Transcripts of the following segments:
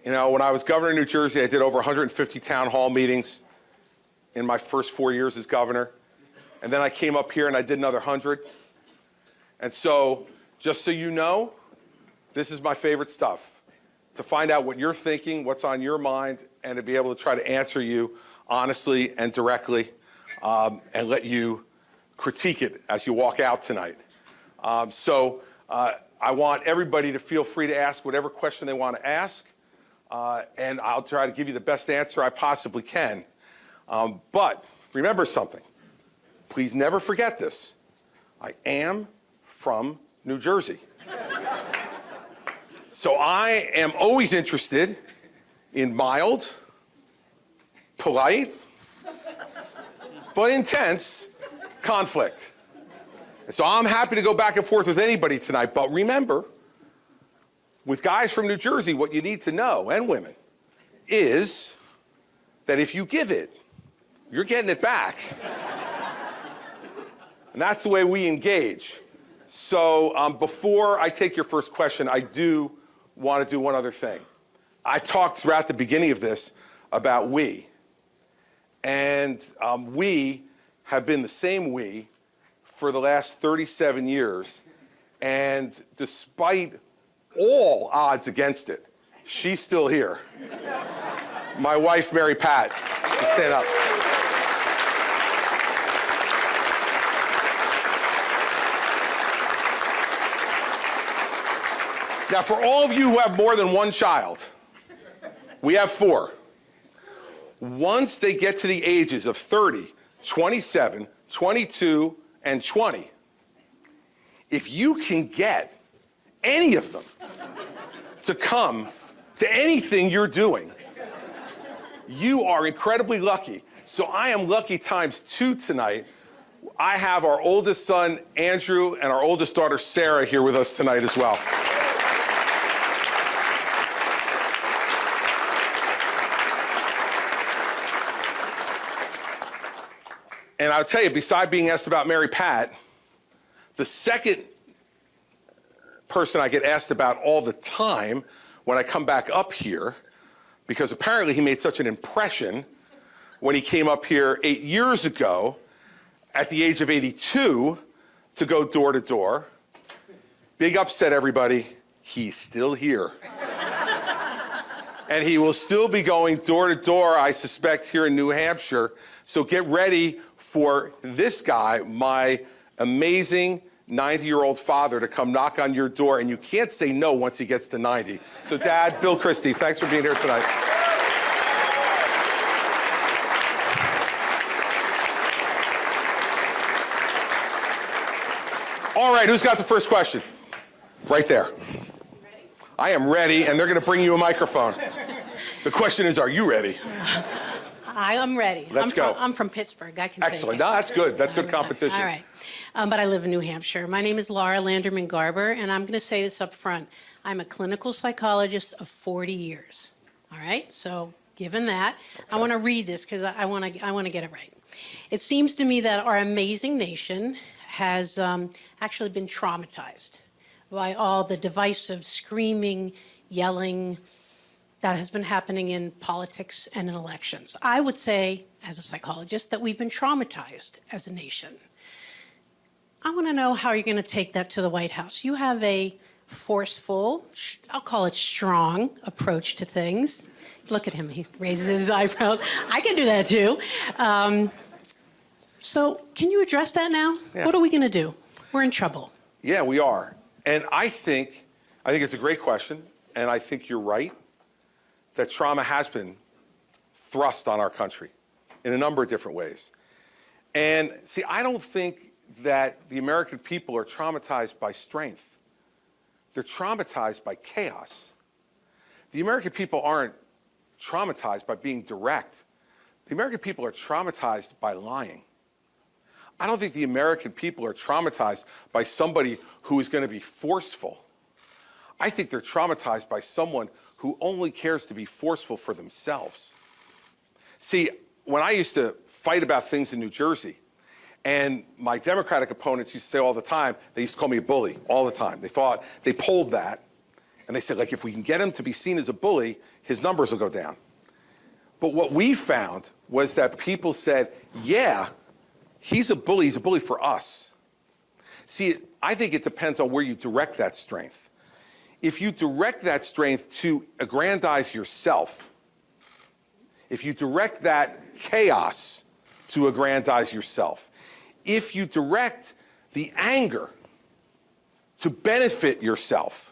You know, when I was governor of New Jersey, I did over 150 town hall meetings in my first 4 years as governor. And then I came up here and I did another 100. And so, just so you know, this is my favorite stuff. To find out what you're thinking, what's on your mind, and to be able to try to answer you honestly and directly, and let you critique it as you walk out tonight. I want everybody to feel free to ask whatever question they want to ask, and I'll try to give you the best answer I possibly can. But remember something. Please never forget this. I am from New Jersey. So I am always interested in mild, polite, but intense conflict. And so I'm happy to go back and forth with anybody tonight. But remember, with guys from New Jersey, what you need to know, and women, is that if you give it, you're getting it back. And that's the way we engage. So before I take your first question, I do want to do one other thing. I talked throughout the beginning of this about we. And we have been the same we for the last 37 years. And despite all odds against it, she's still here. My wife, Mary Pat. Stand up. Now, for all of you who have more than one child, we have 4. Once they get to the ages of 30, 27, 22, and 20, if you can get any of them to come to anything you're doing, you are incredibly lucky. So I am lucky times 2 tonight. I have our oldest son, Andrew, and our oldest daughter, Sarah, here with us tonight as well. And I'll tell you, besides being asked about Mary Pat, the second person I get asked about all the time when I come back up here, because apparently he made such an impression when he came up here 8 years ago at the age of 82 to go door to door. Big upset, everybody. He's still here. And he will still be going door to door, I suspect, here in New Hampshire. So get ready for this guy, my amazing 90-year-old father, to come knock on your door, and you can't say no once he gets to 90. So Dad, Bill Christie, thanks for being here tonight. All right, who's got the first question? Right there. I am ready, and they're going to bring you a microphone. The question is, are you ready? I am ready. Let's go. I'm from Pittsburgh. I can Excellent. take it. No, that's good. That's good competition. All right. But I live in New Hampshire. My name is Laura Landerman Garber, and I'm going to say this up front. I'm a clinical psychologist of 40 years. All right? So given that, okay. I want to read this because I want to get it right. It seems to me that our amazing nation has actually been traumatized by all the divisive screaming, yelling that has been happening in politics and in elections. I would say, as a psychologist, that we've been traumatized as a nation. I want to know how you're going to take that to the White House. You have a forceful, I'll call it strong, approach to things. Look at him, he raises his eyebrows. I can do that too. So can you address that now? Yeah. What are we going to do? We're in trouble. Yeah, we are. And I think it's a great question, and I think you're right that trauma has been thrust on our country in a number of different ways. And see, I don't think that the American people are traumatized by strength. They're traumatized by chaos. The American people aren't traumatized by being direct. The American people are traumatized by lying. I don't think the American people are traumatized by somebody who is going to be forceful. I think they're traumatized by someone who only cares to be forceful for themselves. See, when I used to fight about things in New Jersey, and my Democratic opponents used to say all the time, they used to call me a bully all the time. They thought, they polled that, And they said, like, if we can get him to be seen as a bully, his numbers will go down. But what we found was that people said, yeah, he's a bully for us. See, I think it depends on where you direct that strength. If you direct that strength to aggrandize yourself, if you direct that chaos to aggrandize yourself, if you direct the anger to benefit yourself,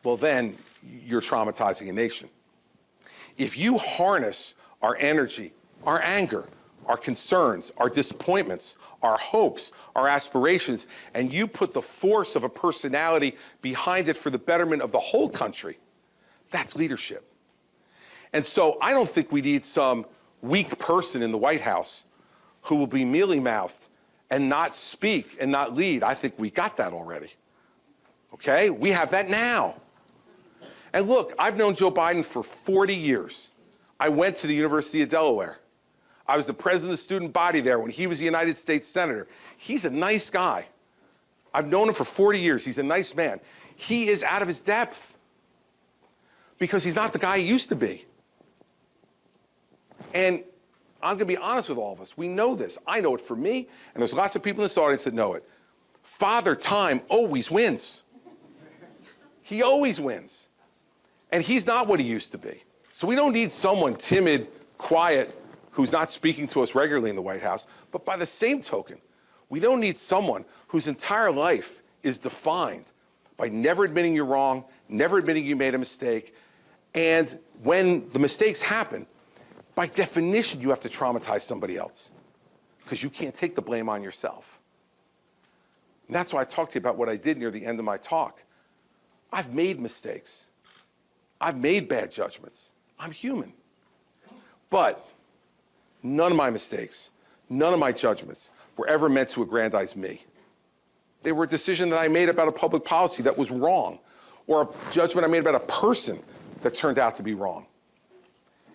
well, then you're traumatizing a nation. If you harness our energy, our anger, our concerns, our disappointments, our hopes, our aspirations, and you put the force of a personality behind it for the betterment of the whole country, that's leadership. And so I don't think we need some weak person in the White House who will be mealy-mouthed and not speak and not lead. I think we got that already. Okay? We have that now. And look, I've known Joe Biden for 40 years. I went to the University of Delaware. I was the president of the student body there when he was a United States Senator. He's a nice guy. I've known him for 40 years. He's a nice man. He is out of his depth because he's not the guy he used to be. And I'm going to be honest with all of us. We know this. I know it for me, and there's lots of people in this audience that know it. Father Time always wins. He always wins. And he's not what he used to be. So we don't need someone timid, quiet, who's not speaking to us regularly in the White House. But by the same token, we don't need someone whose entire life is defined by never admitting you're wrong, never admitting you made a mistake. And when the mistakes happen, by definition, you have to traumatize somebody else because you can't take the blame on yourself. And that's why I talked to you about what I did near the end of my talk. I've made mistakes. I've made bad judgments. I'm human. But none of my mistakes, none of my judgments were ever meant to aggrandize me. They were a decision that I made about a public policy that was wrong, or a judgment I made about a person that turned out to be wrong.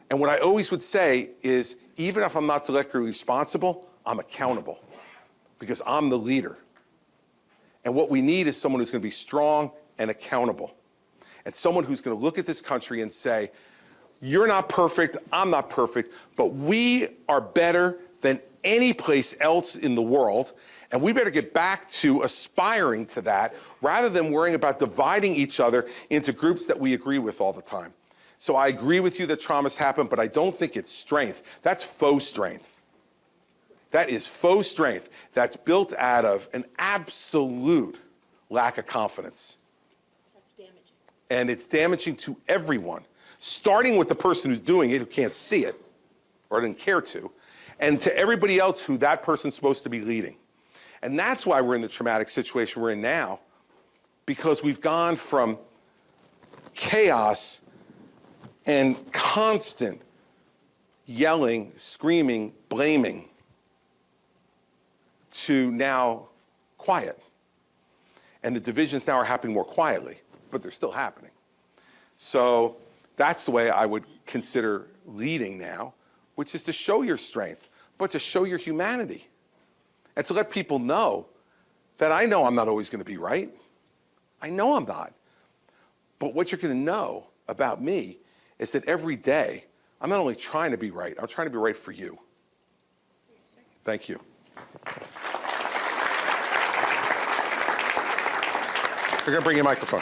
And what I always would say is, even if I'm not directly responsible, I'm accountable because I'm the leader. And what we need is someone who's going to be strong and accountable. And someone who's going to look at this country and say, you're not perfect, I'm not perfect, but we are better than any place else in the world, and we better get back to aspiring to that rather than worrying about dividing each other into groups that we agree with all the time. So I agree with you that traumas happen, but I don't think it's strength. That's faux strength. That is faux strength that's built out of an absolute lack of confidence. And it's damaging to everyone, starting with the person who's doing it, who can't see it or didn't care to, and to everybody else who that person's supposed to be leading. And that's why we're in the traumatic situation we're in now, because we've gone from chaos and constant yelling, screaming, blaming to now quiet. And the divisions now are happening more quietly, but they're still happening. So that's the way I would consider leading now, which is to show your strength, but to show your humanity. And to let people know that I know I'm not always going to be right. I know I'm not. But what you're going to know about me is that every day, I'm not only trying to be right, I'm trying to be right for you. Thank you. We're going to bring you a microphone.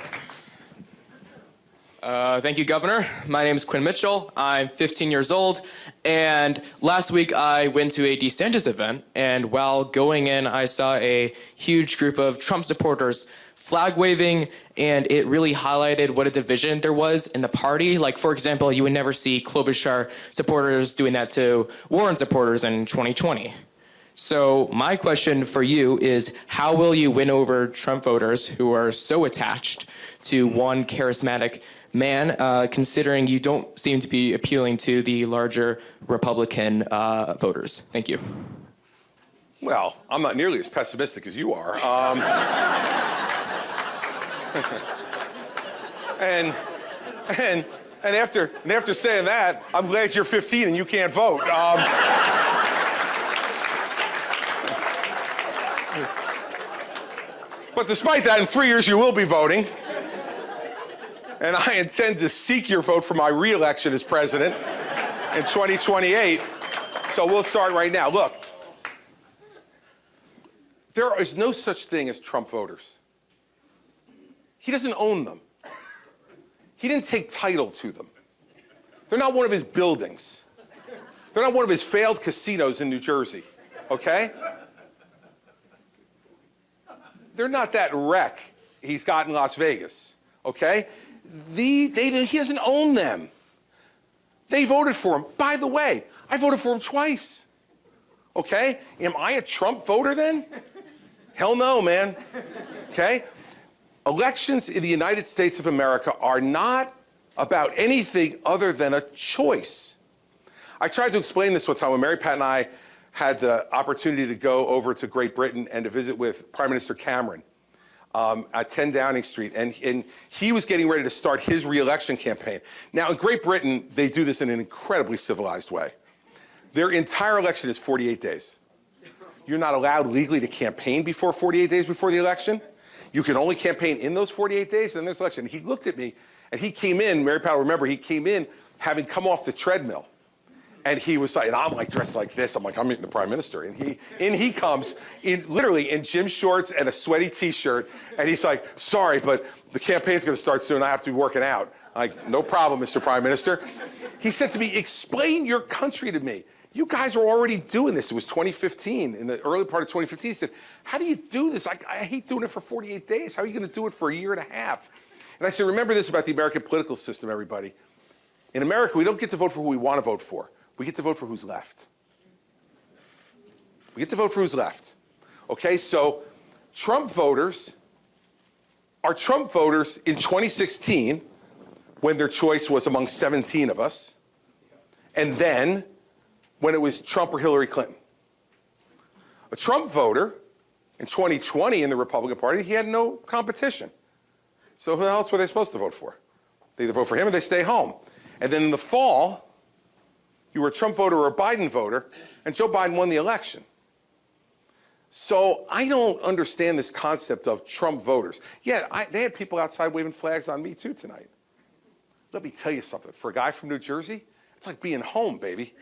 Thank you, Governor. My name is Quinn Mitchell. I'm 15 years old, and last week I went to a DeSantis event, and while going in, I saw a huge group of Trump supporters flag waving, and it really highlighted what a division there was in the party. Like, for example, you would never see Klobuchar supporters doing that to Warren supporters in 2020. So my question for you is, how will you win over Trump voters who are so attached to one charismatic man, considering you don't seem to be appealing to the larger Republican voters? Thank you. Well, I'm not nearly as pessimistic as you are. And after saying that, I'm glad you're 15 and you can't vote. But despite that, in 3 years you will be voting. and I intend to seek your vote for my re-election as president in 2028. So we'll start right now. Look, there is no such thing as Trump voters. He doesn't own them. He didn't take title to them. They're not one of his buildings. They're not one of his failed casinos in New Jersey, okay? They're not that wreck he's got in Las Vegas, okay? He doesn't own them. They voted for him. By the way, I voted for him twice, okay? Am I a Trump voter then? Hell no, man, okay? Elections in the United States of America are not about anything other than a choice. I tried to explain this one time when Mary Pat and I had the opportunity to go over to Great Britain and to visit with Prime Minister Cameron at 10 Downing Street. And he was getting ready to start his re-election campaign. Now, in Great Britain, they do this in an incredibly civilized way. Their entire election is 48 days. You're not allowed legally to campaign before 48 days before the election. You can only campaign in those 48 days, and then there's election. And he looked at me, and he came in, Mary Pat, remember, he came in having come off the treadmill. And he was like, and I'm like dressed like this. I'm like, I'm meeting the prime minister. And he comes literally in gym shorts and a sweaty t-shirt. And he's like, sorry, but the campaign's going to start soon. I have to be working out. I'm like, no problem, Mr. Prime Minister. He said to me, explain your country to me. You guys are already doing this. It was 2015, in the early part of 2015. He said, how do you do this? I hate doing it for 48 days. How are you going to do it for a year and a half? And I said, remember this about the American political system, everybody. In America, we don't get to vote for who we want to vote for. We get to vote for who's left. We get to vote for who's left. Okay, so Trump voters are Trump voters in 2016 when their choice was among 17 of us, and then when it was Trump or Hillary Clinton. A Trump voter in 2020 in the Republican Party, he had no competition. So who else were they supposed to vote for? They either vote for him or they stay home. And then in the fall, you were a Trump voter or a Biden voter, and Joe Biden won the election. So I don't understand this concept of Trump voters. Yeah, they had people outside waving flags on me too tonight. Let me tell you something. For a guy from New Jersey, it's like being home, baby.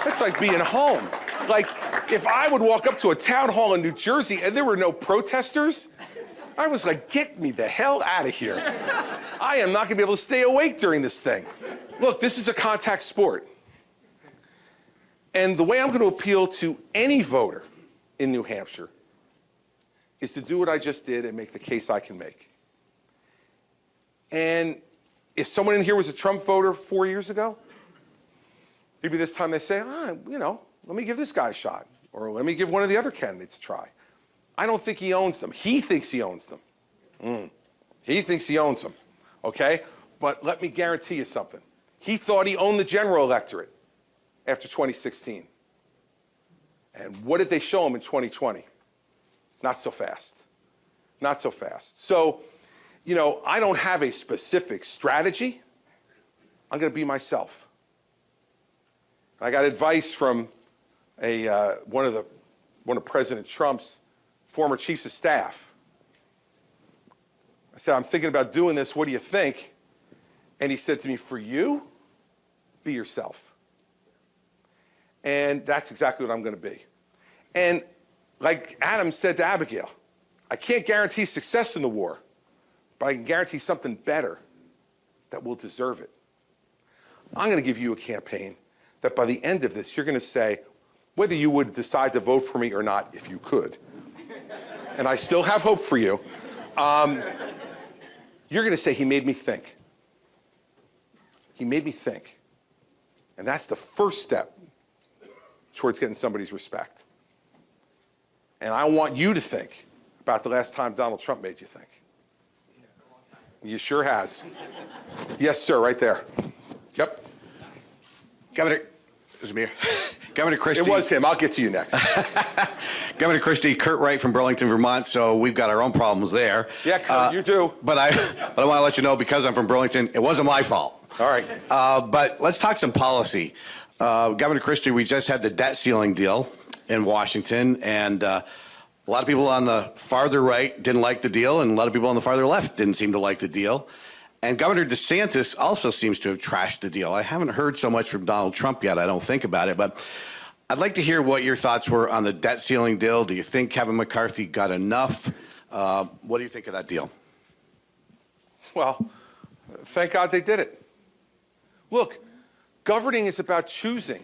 It's like being home. Like, if I would walk up to a town hall in New Jersey and there were no protesters, I was like, get me the hell out of here. I am not going to be able to stay awake during this thing. Look, this is a contact sport. And the way I'm going to appeal to any voter in New Hampshire is to do what I just did and make the case I can make. And if someone in here was a Trump voter 4 years ago, maybe this time they say, let me give this guy a shot, or let me give one of the other candidates a try. I don't think he owns them. He thinks he owns them. He thinks he owns them, okay? But let me guarantee you something. He thought he owned the general electorate after 2016. And what did they show him in 2020? Not so fast. Not so fast. So, I don't have a specific strategy. I'm going to be myself. I got advice from one of President Trump's former chiefs of staff. I said, I'm thinking about doing this. What do you think? And he said to me, for you, be yourself. And that's exactly what I'm going to be. And like Adam said to Abigail, I can't guarantee success in the war, but I can guarantee something better that will deserve it. I'm going to give you a campaign that by the end of this, you're going to say, whether you would decide to vote for me or not, if you could, and I still have hope for you, you're going to say, he made me think. He made me think. And that's the first step towards getting somebody's respect. And I want you to think about the last time Donald Trump made you think. You sure has. Yes, sir, right there. Yep. Governor, is it me? Governor Christie. It was him. I'll get to you next. Governor Christie, Kurt Wright from Burlington, Vermont. So we've got our own problems there. Yeah, Kurt, you do. But I want to let you know, because I'm from Burlington, it wasn't my fault. All right. But let's talk some policy. Governor Christie, we just had the debt ceiling deal in Washington, and a lot of people on the farther right didn't like the deal, and a lot of people on the farther left didn't seem to like the deal. And Governor DeSantis also seems to have trashed the deal. I haven't heard so much from Donald Trump yet, I don't think about it, but I'd like to hear what your thoughts were on the debt ceiling deal. Do you think Kevin McCarthy got enough? What do you think of that deal? Well, thank God they did it. Look, governing is about choosing,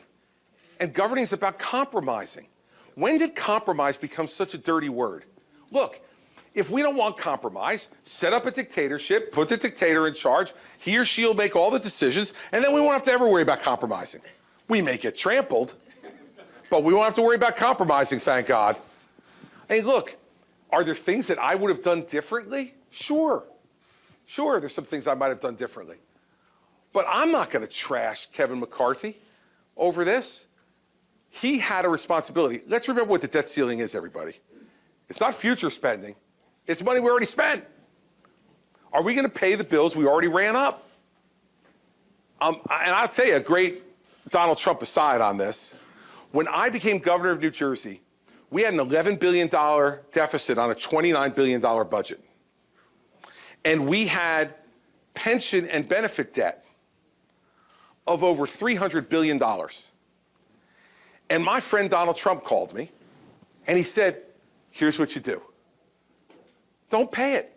and governing is about compromising. When did compromise become such a dirty word? Look, if we don't want compromise, set up a dictatorship, put the dictator in charge, he or she will make all the decisions, and then we won't have to ever worry about compromising. We may get trampled, but we won't have to worry about compromising, thank God. Hey, look, are there things that I would have done differently? Sure. Sure, there's some things I might have done differently. But I'm not going to trash Kevin McCarthy over this. He had a responsibility. Let's remember what the debt ceiling is, everybody. It's not future spending. It's money we already spent. Are we going to pay the bills we already ran up? And I'll tell you a great Donald Trump aside on this. When I became governor of New Jersey, we had an $11 billion deficit on a $29 billion budget. And we had pension and benefit debt of over $300 billion. And my friend Donald Trump called me, and he said, here's what you do. Don't pay it.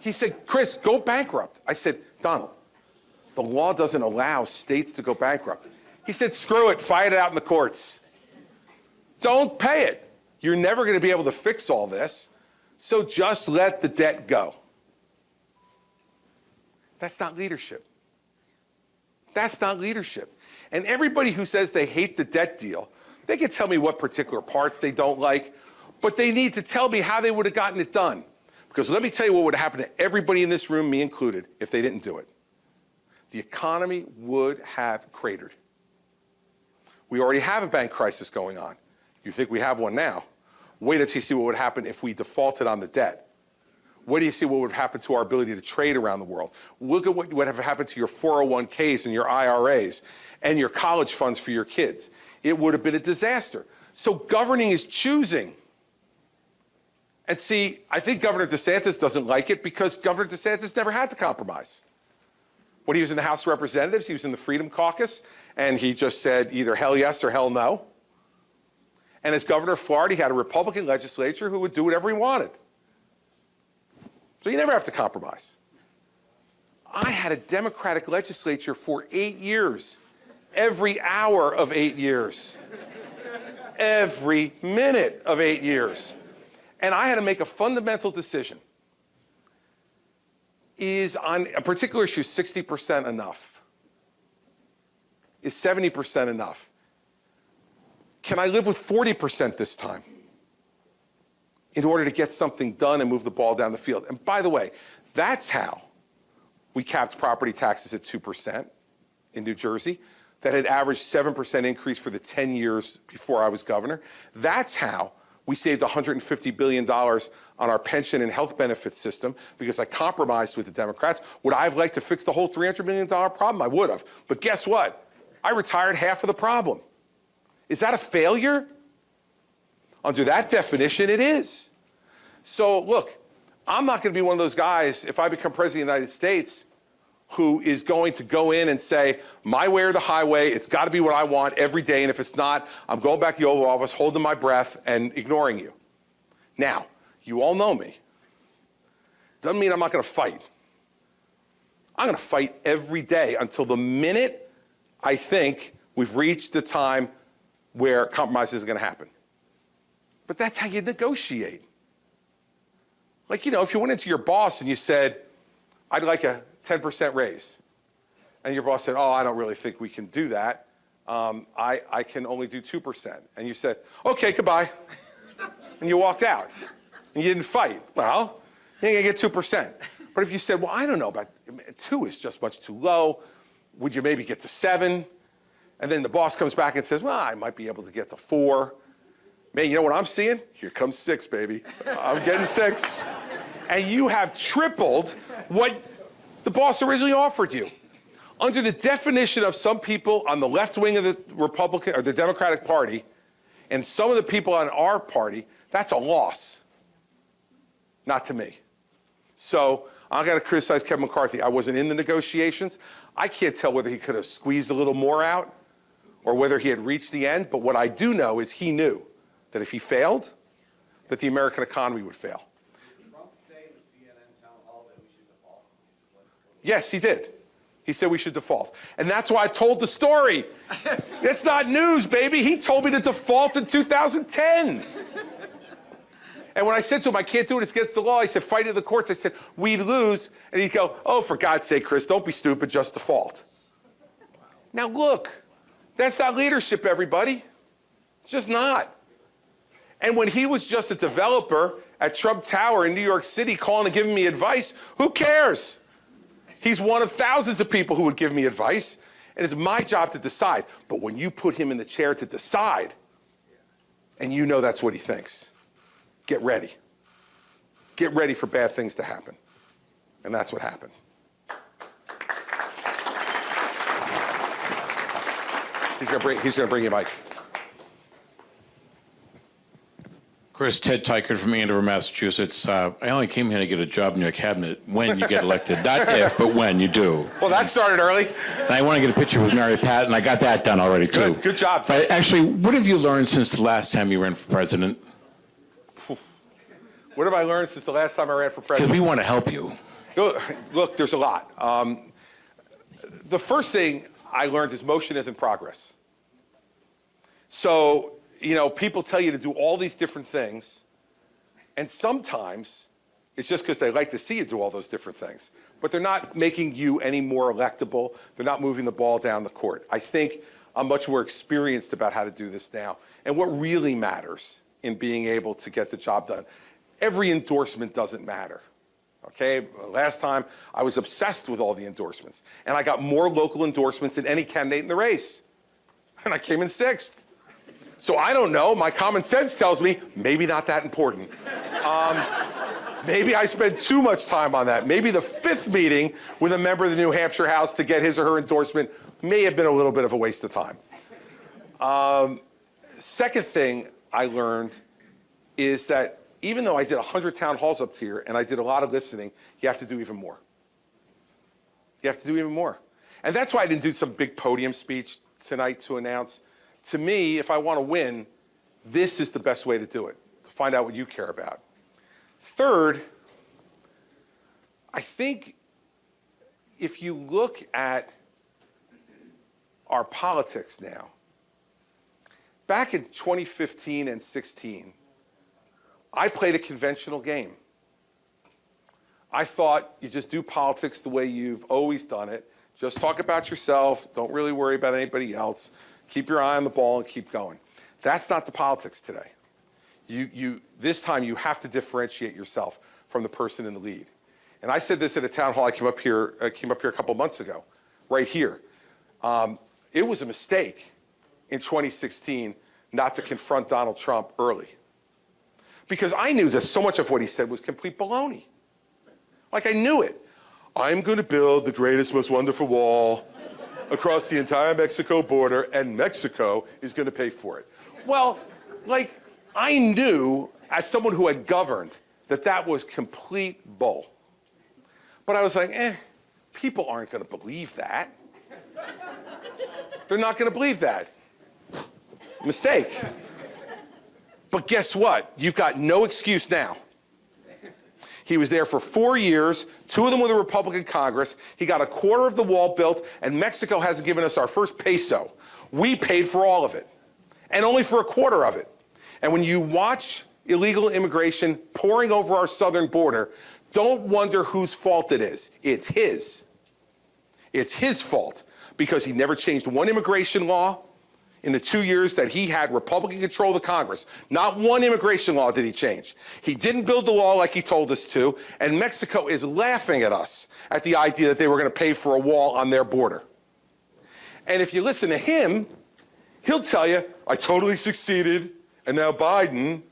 He said, Chris, go bankrupt. I said, Donald, the law doesn't allow states to go bankrupt. He said, screw it, fight it out in the courts. Don't pay it. You're never going to be able to fix all this, so just let the debt go. That's not leadership. That's not leadership. And everybody who says they hate the debt deal, they can tell me what particular parts they don't like, but they need to tell me how they would have gotten it done. Because let me tell you what would have happened to everybody in this room, me included, if they didn't do it. The economy would have cratered. We already have a bank crisis going on. You think we have one now. Wait until you see what would happen if we defaulted on the debt. Wait till you see what would happen to our ability to trade around the world. Look at what would have happened to your 401ks and your IRAs and your college funds for your kids. It would have been a disaster. So governing is choosing. And see, I think Governor DeSantis doesn't like it because Governor DeSantis never had to compromise. When he was in the House of Representatives, he was in the Freedom Caucus, and he just said either hell yes or hell no. And as governor of Florida, he had a Republican legislature who would do whatever he wanted. So you never have to compromise. I had a Democratic legislature for 8 years, every hour of 8 years, every minute of 8 years. And I had to make a fundamental decision. Is on a particular issue 60% enough? Is 70% enough? Can I live with 40% this time in order to get something done and move the ball down the field? And by the way, that's how we capped property taxes at 2% in New Jersey. That had averaged 7% increase for the 10 years before I was governor. That's how we saved $150 billion on our pension and health benefits system because I compromised with the Democrats. Would I have liked to fix the whole $300 million problem? I would have. But guess what? I retired half of the problem. Is that a failure? Under that definition, it is. So look, I'm not going to be one of those guys, if I become president of the United States, who is going to go in and say, my way or the highway, it's got to be what I want every day, and if it's not, I'm going back to the Oval Office, holding my breath, and ignoring you. Now, you all know me. Doesn't mean I'm not going to fight. I'm going to fight every day until the minute I think we've reached the time where compromise isn't going to happen. But that's how you negotiate. Like, you know, if you went into your boss and you said, I'd like a 10% raise. And your boss said, oh, I don't really think we can do that. I can only do 2%. And you said, okay, goodbye. And you walked out. And you didn't fight. Well, you ain't going to get 2%. But if you said, well, I don't know, about 2 is just much too low. Would you maybe get to 7? And then the boss comes back and says, well, I might be able to get to 4. Man, you know what I'm seeing? Here comes 6, baby. I'm getting 6. And you have tripled what the boss originally offered you. Under the definition of some people on the left wing of the Republican or the Democratic Party and some of the people on our party, that's a loss. Not to me. So I'm going to criticize Kevin McCarthy. I wasn't in the negotiations. I can't tell whether he could have squeezed a little more out or whether he had reached the end. But what I do know is he knew that if he failed, that the American economy would fail. Did Trump say in the CNN town hall that we should default? Yes, he did. He said we should default. And that's why I told the story. It's not news, baby. He told me to default in 2010. And when I said to him, I can't do it, it's against the law, he said, fight it in the courts. I said, we'd lose. And he'd go, oh, for God's sake, Chris, don't be stupid, just default. Now look, that's not leadership, everybody. It's just not. And when he was just a developer at Trump Tower in New York City calling and giving me advice, who cares? He's one of thousands of people who would give me advice, and it's my job to decide. But when you put him in the chair to decide, and you know that's what he thinks, get ready. Get ready for bad things to happen. And that's what happened. He's gonna bring you Mike. Chris, Ted Tykert from Andover, Massachusetts. I only came here to get a job in your cabinet when you get elected. Not if, but when you do. Well, that started early. And I want to get a picture with Mary Pat, and I got that done already, too. Good job. But actually, what have you learned since the last time you ran for president? What have I learned since the last time I ran for Because president? we want to help you. Look, there's a lot. The first thing I learned is motion isn't progress. So, you know, people tell you to do all these different things, and sometimes it's just because they like to see you do all those different things. But they're not making you any more electable. They're not moving the ball down the court. I think I'm much more experienced about how to do this now. And what really matters in being able to get the job done, every endorsement doesn't matter. Okay, last time I was obsessed with all the endorsements, and I got more local endorsements than any candidate in the race, and I came in 6th. So I don't know, my common sense tells me maybe not that important. Maybe I spent too much time on that. Maybe the 5th meeting with a member of the New Hampshire House to get his or her endorsement may have been a little bit of a waste of time. Second thing I learned is that even though I did 100 town halls up here and I did a lot of listening, you have to do even more. You have to do even more. And that's why I didn't do some big podium speech tonight to announce. To me, if I want to win, this is the best way to do it, to find out what you care about. Third, I think if you look at our politics now, back in 2015 and 16, I played a conventional game. I thought you just do politics the way you've always done it. Just talk about yourself. Don't really worry about anybody else. Keep your eye on the ball and keep going. That's not the politics today. This time you have to differentiate yourself from the person in the lead. And I said this at a town hall I came up here a couple months ago, right here. It was a mistake in 2016 not to confront Donald Trump early. Because I knew that so much of what he said was complete baloney. Like I knew it. I'm going to build the greatest, most wonderful wall across the entire Mexico border, and Mexico is going to pay for it. Well, like, I knew, as someone who had governed, that that was complete bull. But I was like, people aren't going to believe that. They're not going to believe that. Mistake. But guess what? You've got no excuse now. He was there for 4 years, 2 of them with a Republican Congress. He got a quarter of the wall built, and Mexico hasn't given us our first peso. We paid for all of it, and only for a quarter of it. And when you watch illegal immigration pouring over our southern border, don't wonder whose fault it is. It's his. It's his fault, because he never changed one immigration law in the 2 years that he had Republican control of the Congress. Not one immigration law did he change. He didn't build the wall like he told us to, and Mexico is laughing at us at the idea that they were going to pay for a wall on their border. And if you listen to him, he'll tell you, I totally succeeded, and now Biden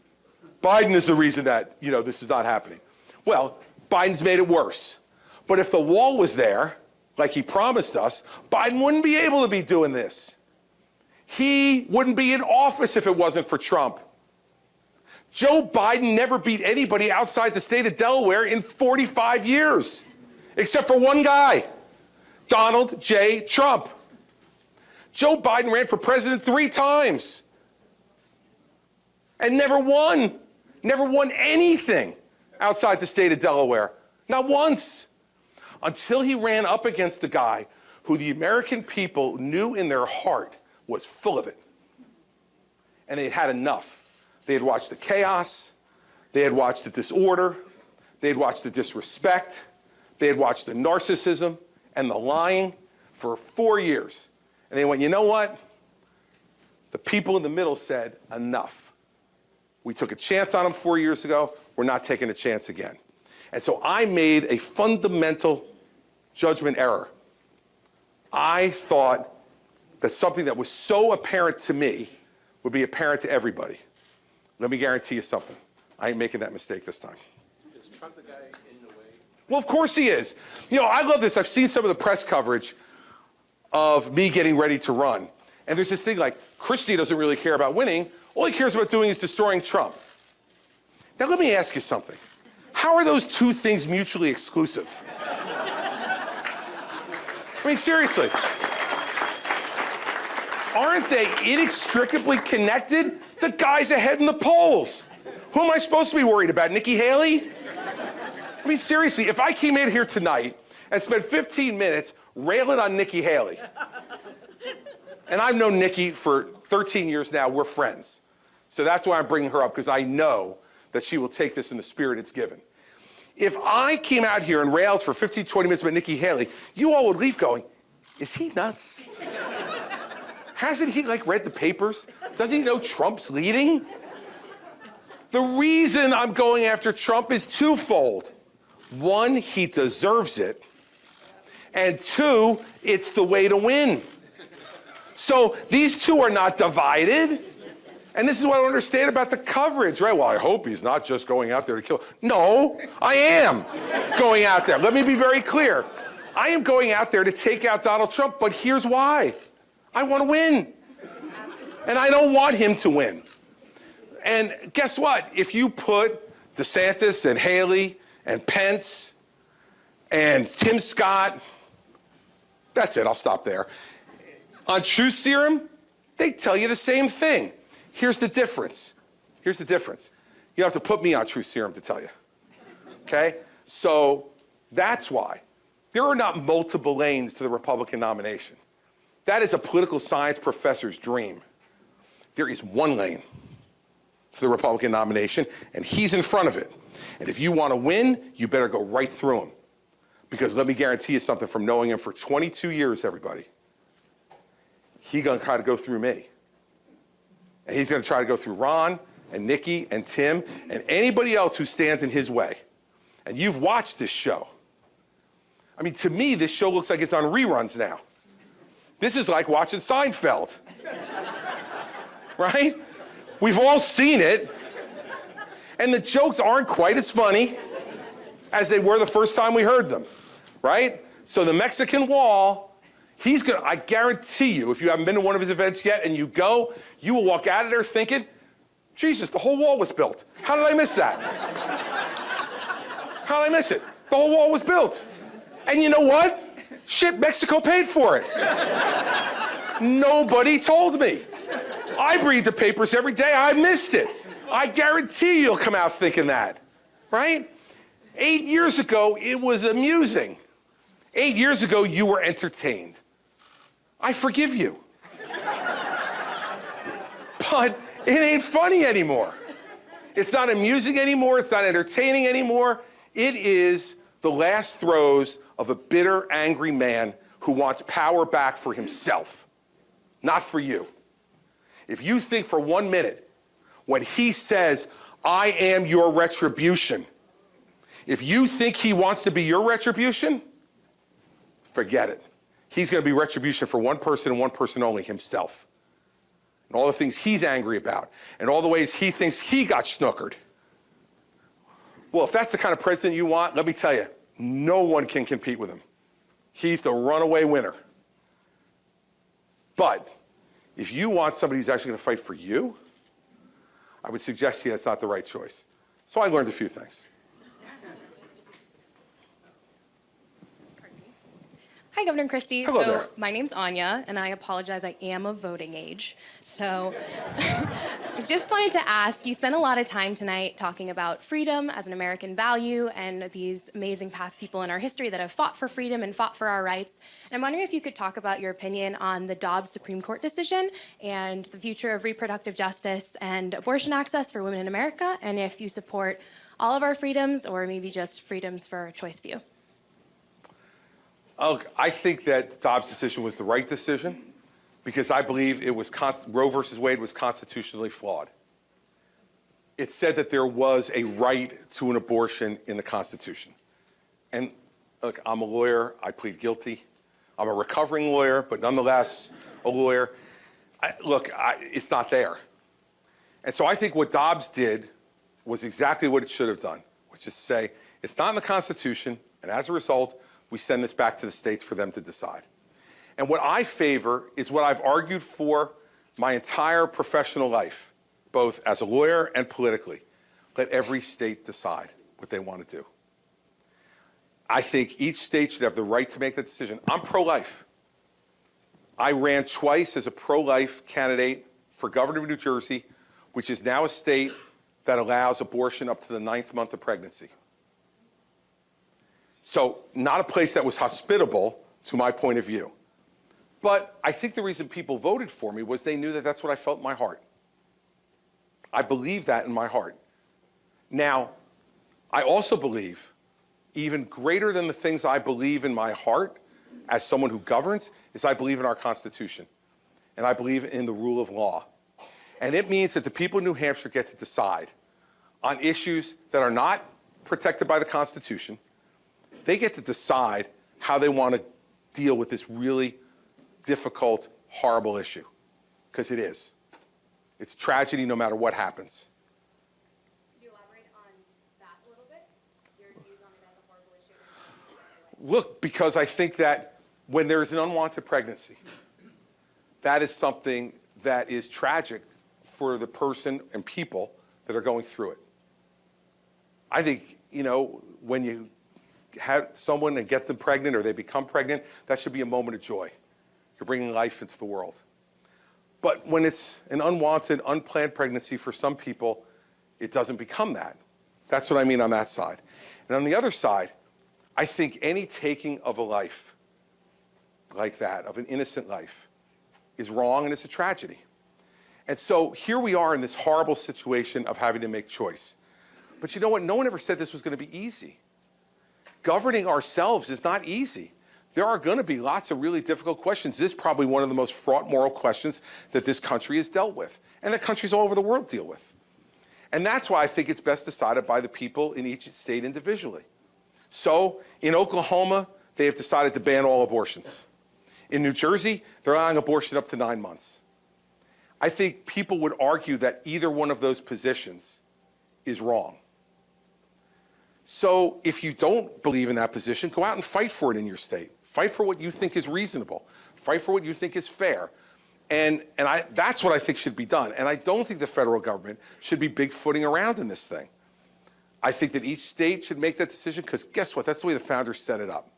is the reason that, this is not happening. Well, Biden's made it worse. But if the wall was there, like he promised us, Biden wouldn't be able to be doing this. He wouldn't be in office if it wasn't for Trump. Joe Biden never beat anybody outside the state of Delaware in 45 years. except for one guy, Donald J. Trump. Joe Biden ran for president 3 times and never won anything outside the state of Delaware, not once, until he ran up against the guy who the American people knew in their heart was full of it. And they had had enough. They had watched the chaos, they had watched the disorder, they had watched the disrespect, they had watched the narcissism and the lying for 4 years. And they went, you know what? The people in the middle said, enough. We took a chance on him 4 years ago. We're not taking a chance again. And so I made a fundamental judgment error. I thought that something that was so apparent to me would be apparent to everybody. Let me guarantee you something. I ain't making that mistake this time. Is Trump the guy in the way? Well, of course he is. You know, I love this. I've seen some of the press coverage of me getting ready to run. And there's this thing like, Christie doesn't really care about winning. All he cares about doing is destroying Trump. Now, let me ask you something. How are those two things mutually exclusive? I mean, seriously. Aren't they inextricably connected? The guy's ahead in the polls. Who am I supposed to be worried about, Nikki Haley? I mean, seriously, if I came in here tonight and spent 15 minutes railing on Nikki Haley, and I've known Nikki for 13 years now, we're friends. So that's why I'm bringing her up, because I know that she will take this in the spirit it's given. If I came out here and railed for 15, 20 minutes about Nikki Haley, you all would leave going, is he nuts? Hasn't he, read the papers? Doesn't he know Trump's leading? The reason I'm going after Trump is twofold. One, he deserves it. And two, it's the way to win. So these two are not divided. And this is what I don't understand about the coverage, right? Well, I hope he's not just going out there to kill. No, I am going out there. Let me be very clear. I am going out there to take out Donald Trump, but here's why. I want to win. And I don't want him to win. And guess what? If you put DeSantis and Haley and Pence and Tim Scott, that's it, I'll stop there. On truth serum, they tell you the same thing. Here's the difference. Here's the difference. You don't have to put me on truth serum to tell you. Okay? So that's why. There are not multiple lanes to the Republican nomination. That is a political science professor's dream. There is one lane to the Republican nomination, and he's in front of it. And if you want to win, you better go right through him. Because let me guarantee you something from knowing him for 22 years, everybody. He's going to try to go through me. And he's going to try to go through Ron and Nikki and Tim and anybody else who stands in his way. And you've watched this show. I mean, to me, this show looks like it's on reruns now. This is like watching Seinfeld. Right? We've all seen it. And the jokes aren't quite as funny as they were the first time we heard them. Right? So the Mexican Wall, I guarantee you, if you haven't been to one of his events yet and you go, you will walk out of there thinking, Jesus, the whole wall was built. How did I miss that? How did I miss it? The whole wall was built. And you know what? Shit, Mexico paid for it. Nobody told me. I read the papers every day. I missed it. I guarantee you'll come out thinking that, right? 8 years ago, it was amusing. 8 years ago, you were entertained. I forgive you. But it ain't funny anymore. It's not amusing anymore. It's not entertaining anymore. It is the last throes of a bitter, angry man who wants power back for himself, not for you. If you think for 1 minute, when he says, I am your retribution, if you think he wants to be your retribution, forget it. He's going to be retribution for one person and one person only, himself. And all the things he's angry about, and all the ways he thinks he got snookered. Well, if that's the kind of president you want, let me tell you, no one can compete with him. He's the runaway winner. But if you want somebody who's actually going to fight for you, I would suggest to you that's not the right choice. So I learned a few things. Hi, Governor Christie. Hello there. My name's Anya, and I apologize, I am of voting age. So I just wanted to ask, you spent a lot of time tonight talking about freedom as an American value and these amazing past people in our history that have fought for freedom and fought for our rights. And I'm wondering if you could talk about your opinion on the Dobbs Supreme Court decision and the future of reproductive justice and abortion access for women in America, and if you support all of our freedoms or maybe just freedoms for a choice view. I think that Dobbs' decision was the right decision because I believe it was Roe versus Wade was constitutionally flawed. It said that there was a right to an abortion in the Constitution. And look, I'm a lawyer. I plead guilty. I'm a recovering lawyer, but nonetheless a lawyer. It's not there. And so I think what Dobbs did was exactly what it should have done, which is to say it's not in the Constitution, and as a result, we send this back to the states for them to decide. And what I favor is what I've argued for my entire professional life, both as a lawyer and politically. Let every state decide what they want to do. I think each state should have the right to make that decision. I'm pro-life. I ran twice as a pro-life candidate for governor of New Jersey, which is now a state that allows abortion up to the 9th month of pregnancy. So not a place that was hospitable to my point of view. But I think the reason people voted for me was they knew that that's what I felt in my heart. I believe that in my heart. Now, I also believe, even greater than the things I believe in my heart as someone who governs, is I believe in our Constitution. And I believe in the rule of law. And it means that the people of New Hampshire get to decide on issues that are not protected by the Constitution. They get to decide how they want to deal with this really difficult, horrible issue, because it is. It's a tragedy no matter what happens. Could you elaborate on that a little bit? Your views on it as a horrible issue? Look, because I think that when there is an unwanted pregnancy, that is something that is tragic for the person and people that are going through it. I think, when you have someone and get them pregnant or they become pregnant, that should be a moment of joy. You're bringing life into the world. But when it's an unwanted, unplanned pregnancy for some people, it doesn't become that. That's what I mean on that side. And on the other side, I think any taking of a life like that, of an innocent life, is wrong and it's a tragedy. And so here we are in this horrible situation of having to make choice. But you know what? No one ever said this was going to be easy. Governing ourselves is not easy. There are going to be lots of really difficult questions. This is probably one of the most fraught moral questions that this country has dealt with, and that countries all over the world deal with. And that's why I think it's best decided by the people in each state individually. So in Oklahoma, they have decided to ban all abortions. In New Jersey, they're allowing abortion up to 9 months. I think people would argue that either one of those positions is wrong. So if you don't believe in that position, go out and fight for it in your state. Fight for what you think is reasonable. Fight for what you think is fair. And that's what I think should be done. And I don't think the federal government should be bigfooting around in this thing. I think that each state should make that decision because guess what? That's the way the founders set it up.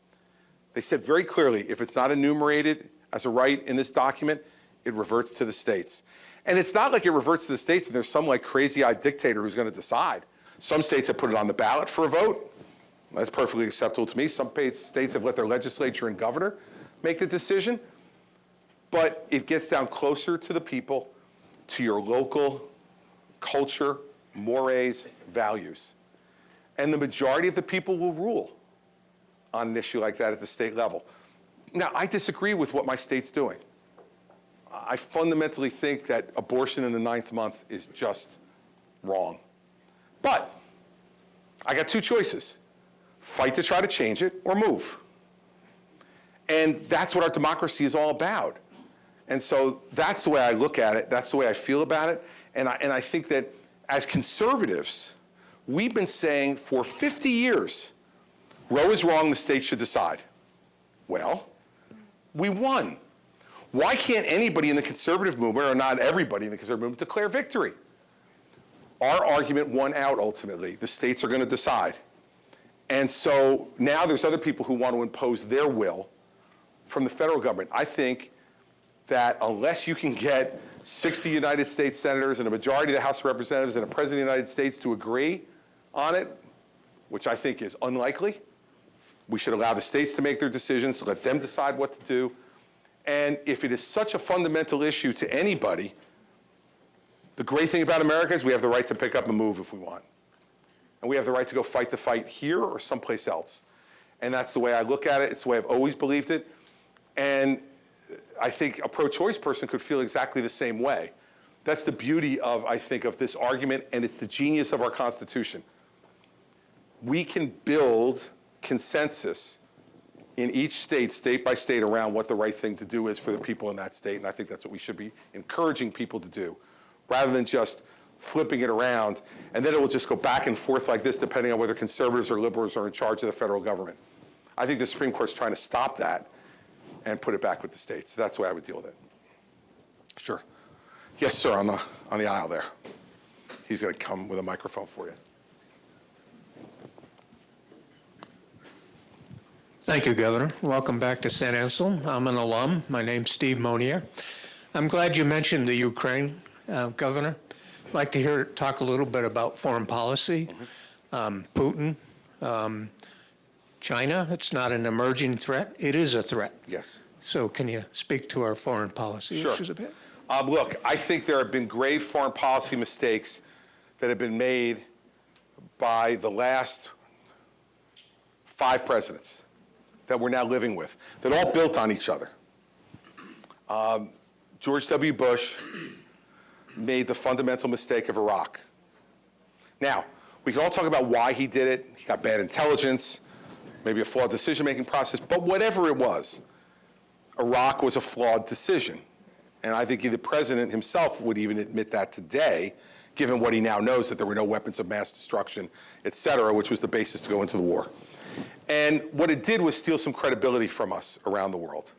They said very clearly, if it's not enumerated as a right in this document, it reverts to the states. And it's not like it reverts to the states and there's some like crazy-eyed dictator who's going to decide. Some states have put it on the ballot for a vote. That's perfectly acceptable to me. Some states have let their legislature and governor make the decision. But it gets down closer to the people, to your local culture, mores, values. And the majority of the people will rule on an issue like that at the state level. Now, I disagree with what my state's doing. I fundamentally think that abortion in the 9th month is just wrong. But I got two choices. Fight to try to change it or move. And that's what our democracy is all about. And so that's the way I look at it. That's the way I feel about it. And I think that as conservatives, we've been saying for 50 years, Roe is wrong, the state should decide. Well, we won. Why can't anybody in the conservative movement, or not everybody in the conservative movement, declare victory? Our argument won out ultimately. The states are going to decide. And so now there's other people who want to impose their will from the federal government. I think that unless you can get 60 United States senators and a majority of the House of Representatives and a president of the United States to agree on it, which I think is unlikely, we should allow the states to make their decisions, let them decide what to do. And if it is such a fundamental issue to anybody, the great thing about America is we have the right to pick up and move if we want. And we have the right to go fight the fight here or someplace else. And that's the way I look at it. It's the way I've always believed it. And I think a pro-choice person could feel exactly the same way. That's the beauty of, I think, of this argument, and it's the genius of our Constitution. We can build consensus in each state, state by state, around what the right thing to do is for the people in that state, and I think that's what we should be encouraging people to do, rather than just flipping it around, and then it will just go back and forth like this, depending on whether conservatives or liberals are in charge of the federal government. I think the Supreme Court's trying to stop that and put it back with the states. So that's the way I would deal with it. Sure. Yes, sir, on the aisle there. He's going to come with a microphone for you. Thank you, Governor. Welcome back to St. Anselm. I'm an alum. My name's Steve Monier. I'm glad you mentioned the Ukraine, Governor. I'd like to talk a little bit about foreign policy. Putin, China, it's not an emerging threat. It is a threat. Yes. So can you speak to our foreign policy Sure. issues a bit? Look, I think there have been grave foreign policy mistakes that have been made by the last 5 presidents that we're now living with, that all built on each other. George W. Bush made the fundamental mistake of Iraq. Now, we can all talk about why he did it. He got bad intelligence, maybe a flawed decision-making process, but whatever it was, Iraq was a flawed decision. And I think the president himself would even admit that today, given what he now knows, that there were no weapons of mass destruction, et cetera, which was the basis to go into the war. And what it did was steal some credibility from us around the world,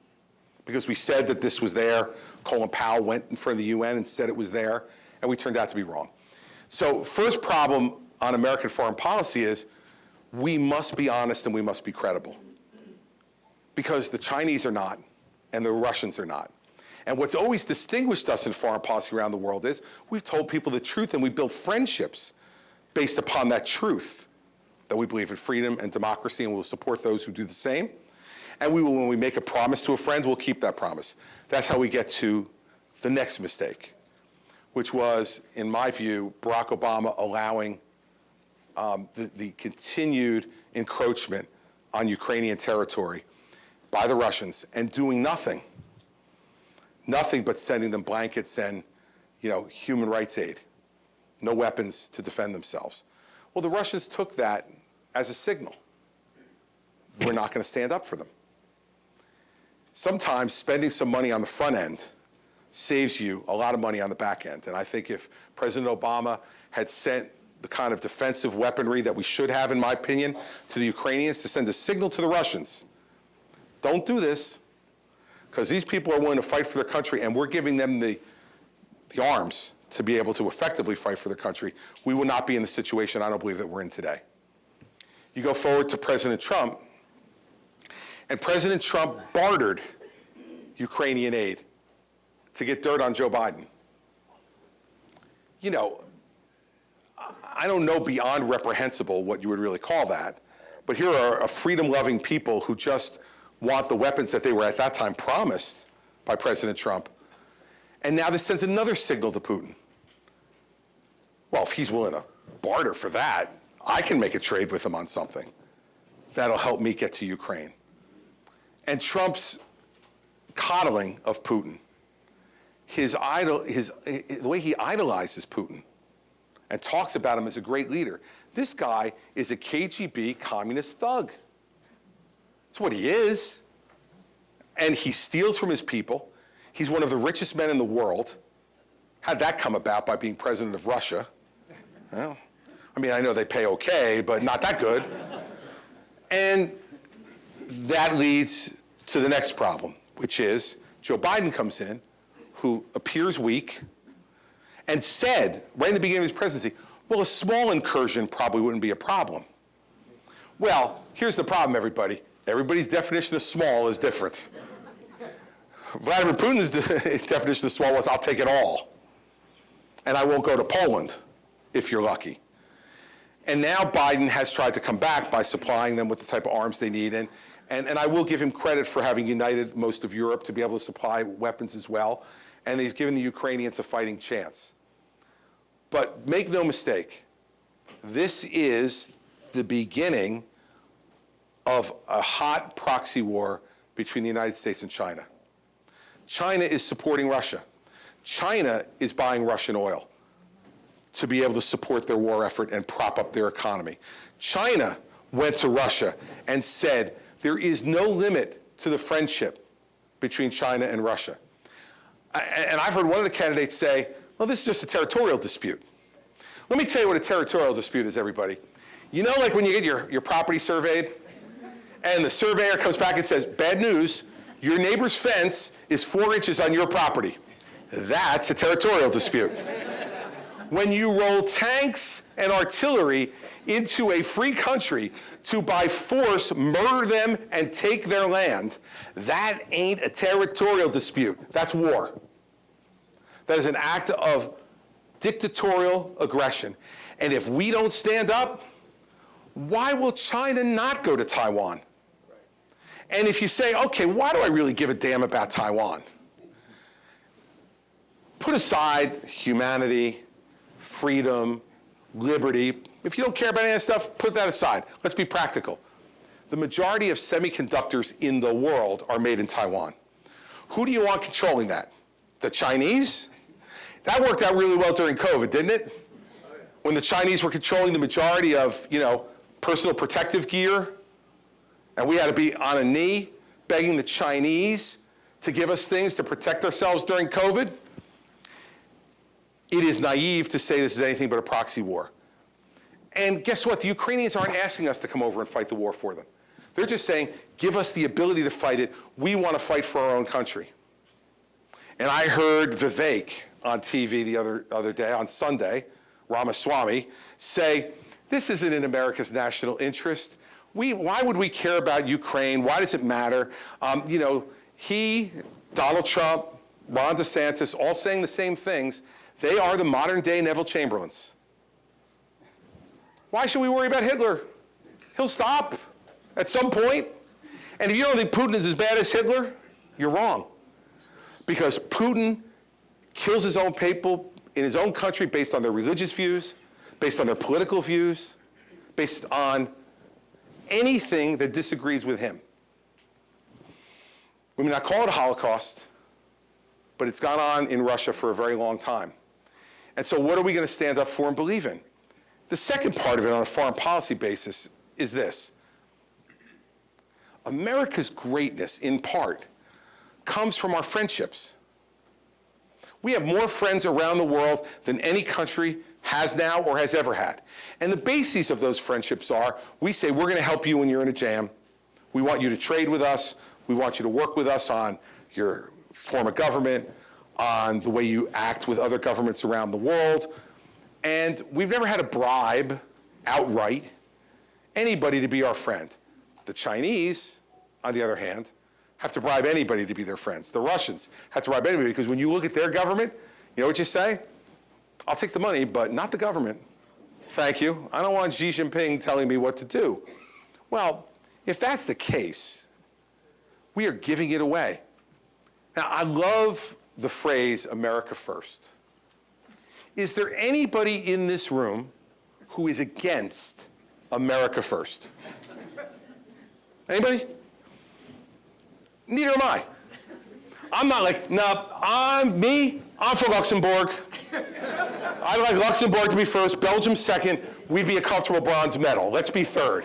because we said that this was there. Colin Powell went in front of the UN and said it was there, and we turned out to be wrong. So first problem on American foreign policy is we must be honest and we must be credible, because the Chinese are not and the Russians are not. And what's always distinguished us in foreign policy around the world is we've told people the truth and we build friendships based upon that truth, that we believe in freedom and democracy and we'll support those who do the same. And we will, when we make a promise to a friend, we'll keep that promise. That's how we get to the next mistake, which was, in my view, Barack Obama allowing the continued encroachment on Ukrainian territory by the Russians and doing nothing but sending them blankets and, human rights aid, no weapons to defend themselves. Well, the Russians took that as a signal. We're not going to stand up for them. Sometimes spending some money on the front end saves you a lot of money on the back end. And I think if President Obama had sent the kind of defensive weaponry that we should have, in my opinion, to the Ukrainians to send a signal to the Russians, don't do this, because these people are willing to fight for their country, and we're giving them the arms to be able to effectively fight for their country, we will not be in the situation I don't believe that we're in today. You go forward to President Trump, and President Trump bartered Ukrainian aid to get dirt on Joe Biden. I don't know beyond reprehensible what you would really call that, but here are a freedom-loving people who just want the weapons that they were at that time promised by President Trump. And now this sends another signal to Putin. Well, if he's willing to barter for that, I can make a trade with him on something that'll help me get to Ukraine. And Trump's coddling of Putin, the way he idolizes Putin and talks about him as a great leader. This guy is a KGB communist thug. That's what he is. And he steals from his people. He's one of the richest men in the world. How'd that come about? By being president of Russia? Well, I know they pay okay, but not that good. And that leads to the next problem, which is Joe Biden comes in, who appears weak, and said, right in the beginning of his presidency, well, a small incursion probably wouldn't be a problem. Well, here's the problem, everybody. Everybody's definition of small is different. Vladimir Putin's definition of small was, I'll take it all. And I won't go to Poland, if you're lucky. And now Biden has tried to come back by supplying them with the type of arms they need. And I will give him credit for having united most of Europe to be able to supply weapons as well. And he's given the Ukrainians a fighting chance. But make no mistake, this is the beginning of a hot proxy war between the United States and China. China is supporting Russia. China is buying Russian oil to be able to support their war effort and prop up their economy. China went to Russia and said, there is no limit to the friendship between China and Russia. And I've heard one of the candidates say, well, this is just a territorial dispute. Let me tell you what a territorial dispute is, everybody. You know, like when you get your property surveyed, and the surveyor comes back and says, bad news, your neighbor's fence is 4 inches on your property. That's a territorial dispute. When you roll tanks and artillery into a free country to by force murder them and take their land, that ain't a territorial dispute. That's war. That is an act of dictatorial aggression. And if we don't stand up, why will China not go to Taiwan? And if you say, okay, why do I really give a damn about Taiwan? Put aside humanity, freedom, liberty. If you don't care about any of that stuff, put that aside. Let's be practical. The majority of semiconductors in the world are made in Taiwan. Who do you want controlling that? The Chinese? That worked out really well during COVID, didn't it? When the Chinese were controlling the majority of, personal protective gear, and we had to be on a knee begging the Chinese to give us things to protect ourselves during COVID. It is naive to say this is anything but a proxy war. And guess what? The Ukrainians aren't asking us to come over and fight the war for them. They're just saying, give us the ability to fight it. We want to fight for our own country. And I heard Vivek on TV the other day, on Sunday, Ramaswamy, say, this isn't in America's national interest. Why would we care about Ukraine? Why does it matter? He, Donald Trump, Ron DeSantis, all saying the same things. They are the modern day Neville Chamberlains. Why should we worry about Hitler? He'll stop at some point. And if you don't think Putin is as bad as Hitler, you're wrong. Because Putin kills his own people in his own country based on their religious views, based on their political views, based on anything that disagrees with him. We may not call it a Holocaust, but it's gone on in Russia for a very long time. And so what are we going to stand up for and believe in? The second part of it on a foreign policy basis is this. America's greatness, in part, comes from our friendships. We have more friends around the world than any country has now or has ever had. And the bases of those friendships are, we say, we're going to help you when you're in a jam. We want you to trade with us. We want you to work with us on your form of government, on the way you act with other governments around the world. And we've never had to bribe outright anybody to be our friend. The Chinese, on the other hand, have to bribe anybody to be their friends. The Russians have to bribe anybody because when you look at their government, you know what you say? I'll take the money, but not the government. Thank you. I don't want Xi Jinping telling me what to do. Well, if that's the case, we are giving it away. Now, I love the phrase America first. Is there anybody in this room who is against America first? Anybody? Neither am I. I'm not like, no, I'm for Luxembourg. I'd like Luxembourg to be first, Belgium second, we'd be a comfortable bronze medal. Let's be third.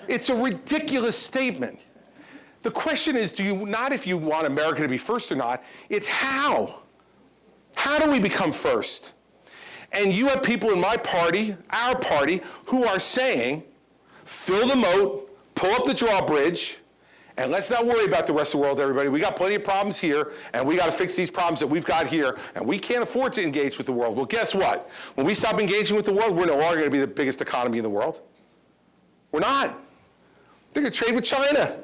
It's a ridiculous statement. The question is, not if you want America to be first or not, it's how. How do we become first? And you have people in my party, our party, who are saying, fill the moat, pull up the drawbridge, and let's not worry about the rest of the world, everybody. We got plenty of problems here, and we got to fix these problems that we've got here, and we can't afford to engage with the world. Well, guess what? When we stop engaging with the world, we're no longer going to be the biggest economy in the world. We're not. They're going to trade with China.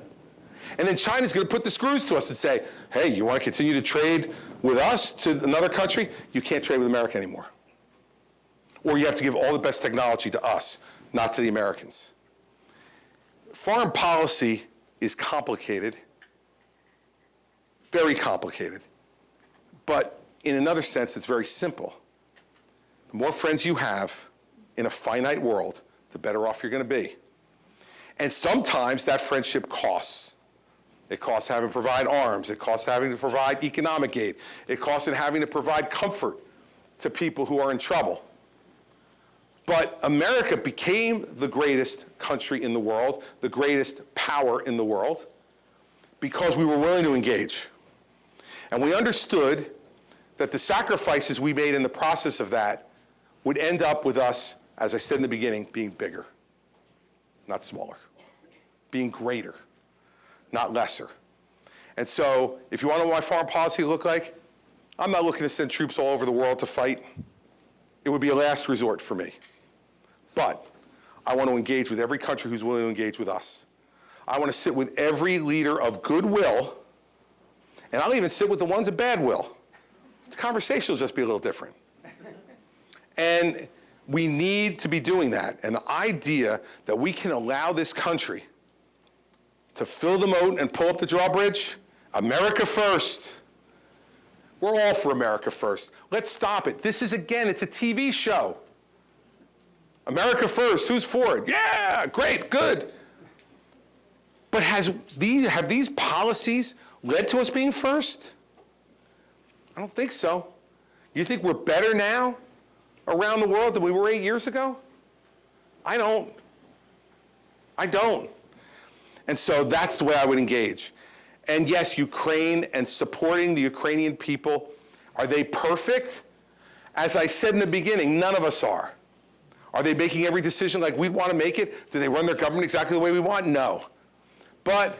And then China's going to put the screws to us and say, hey, you want to continue to trade with us to another country? You can't trade with America anymore. Or you have to give all the best technology to us, not to the Americans. Foreign policy is complicated, very complicated. But in another sense, it's very simple. The more friends you have in a finite world, the better off you're going to be. And sometimes that friendship costs. It costs having to provide arms. It costs having to provide economic aid. It costs having to provide comfort to people who are in trouble. But America became the greatest country in the world, the greatest power in the world, because we were willing to engage. And we understood that the sacrifices we made in the process of that would end up with us, as I said in the beginning, being bigger, not smaller, being greater, not lesser. And so if you want to know what my foreign policy look like, I'm not looking to send troops all over the world to fight. It would be a last resort for me. But I want to engage with every country who's willing to engage with us. I want to sit with every leader of goodwill, and I'll even sit with the ones of bad will. The conversation will just be a little different. And we need to be doing that. And the idea that we can allow this country to fill the moat and pull up the drawbridge, America first. We're all for America first. Let's stop it. This is, again, it's a TV show. America first, who's for it? Yeah, great, good. But have these policies led to us being first? I don't think so. You think we're better now around the world than we were 8 years ago? I don't. And so that's the way I would engage. And yes, Ukraine and supporting the Ukrainian people, are they perfect? As I said in the beginning, none of us are. Are they making every decision like we'd want to make it? Do they run their government exactly the way we want? No. But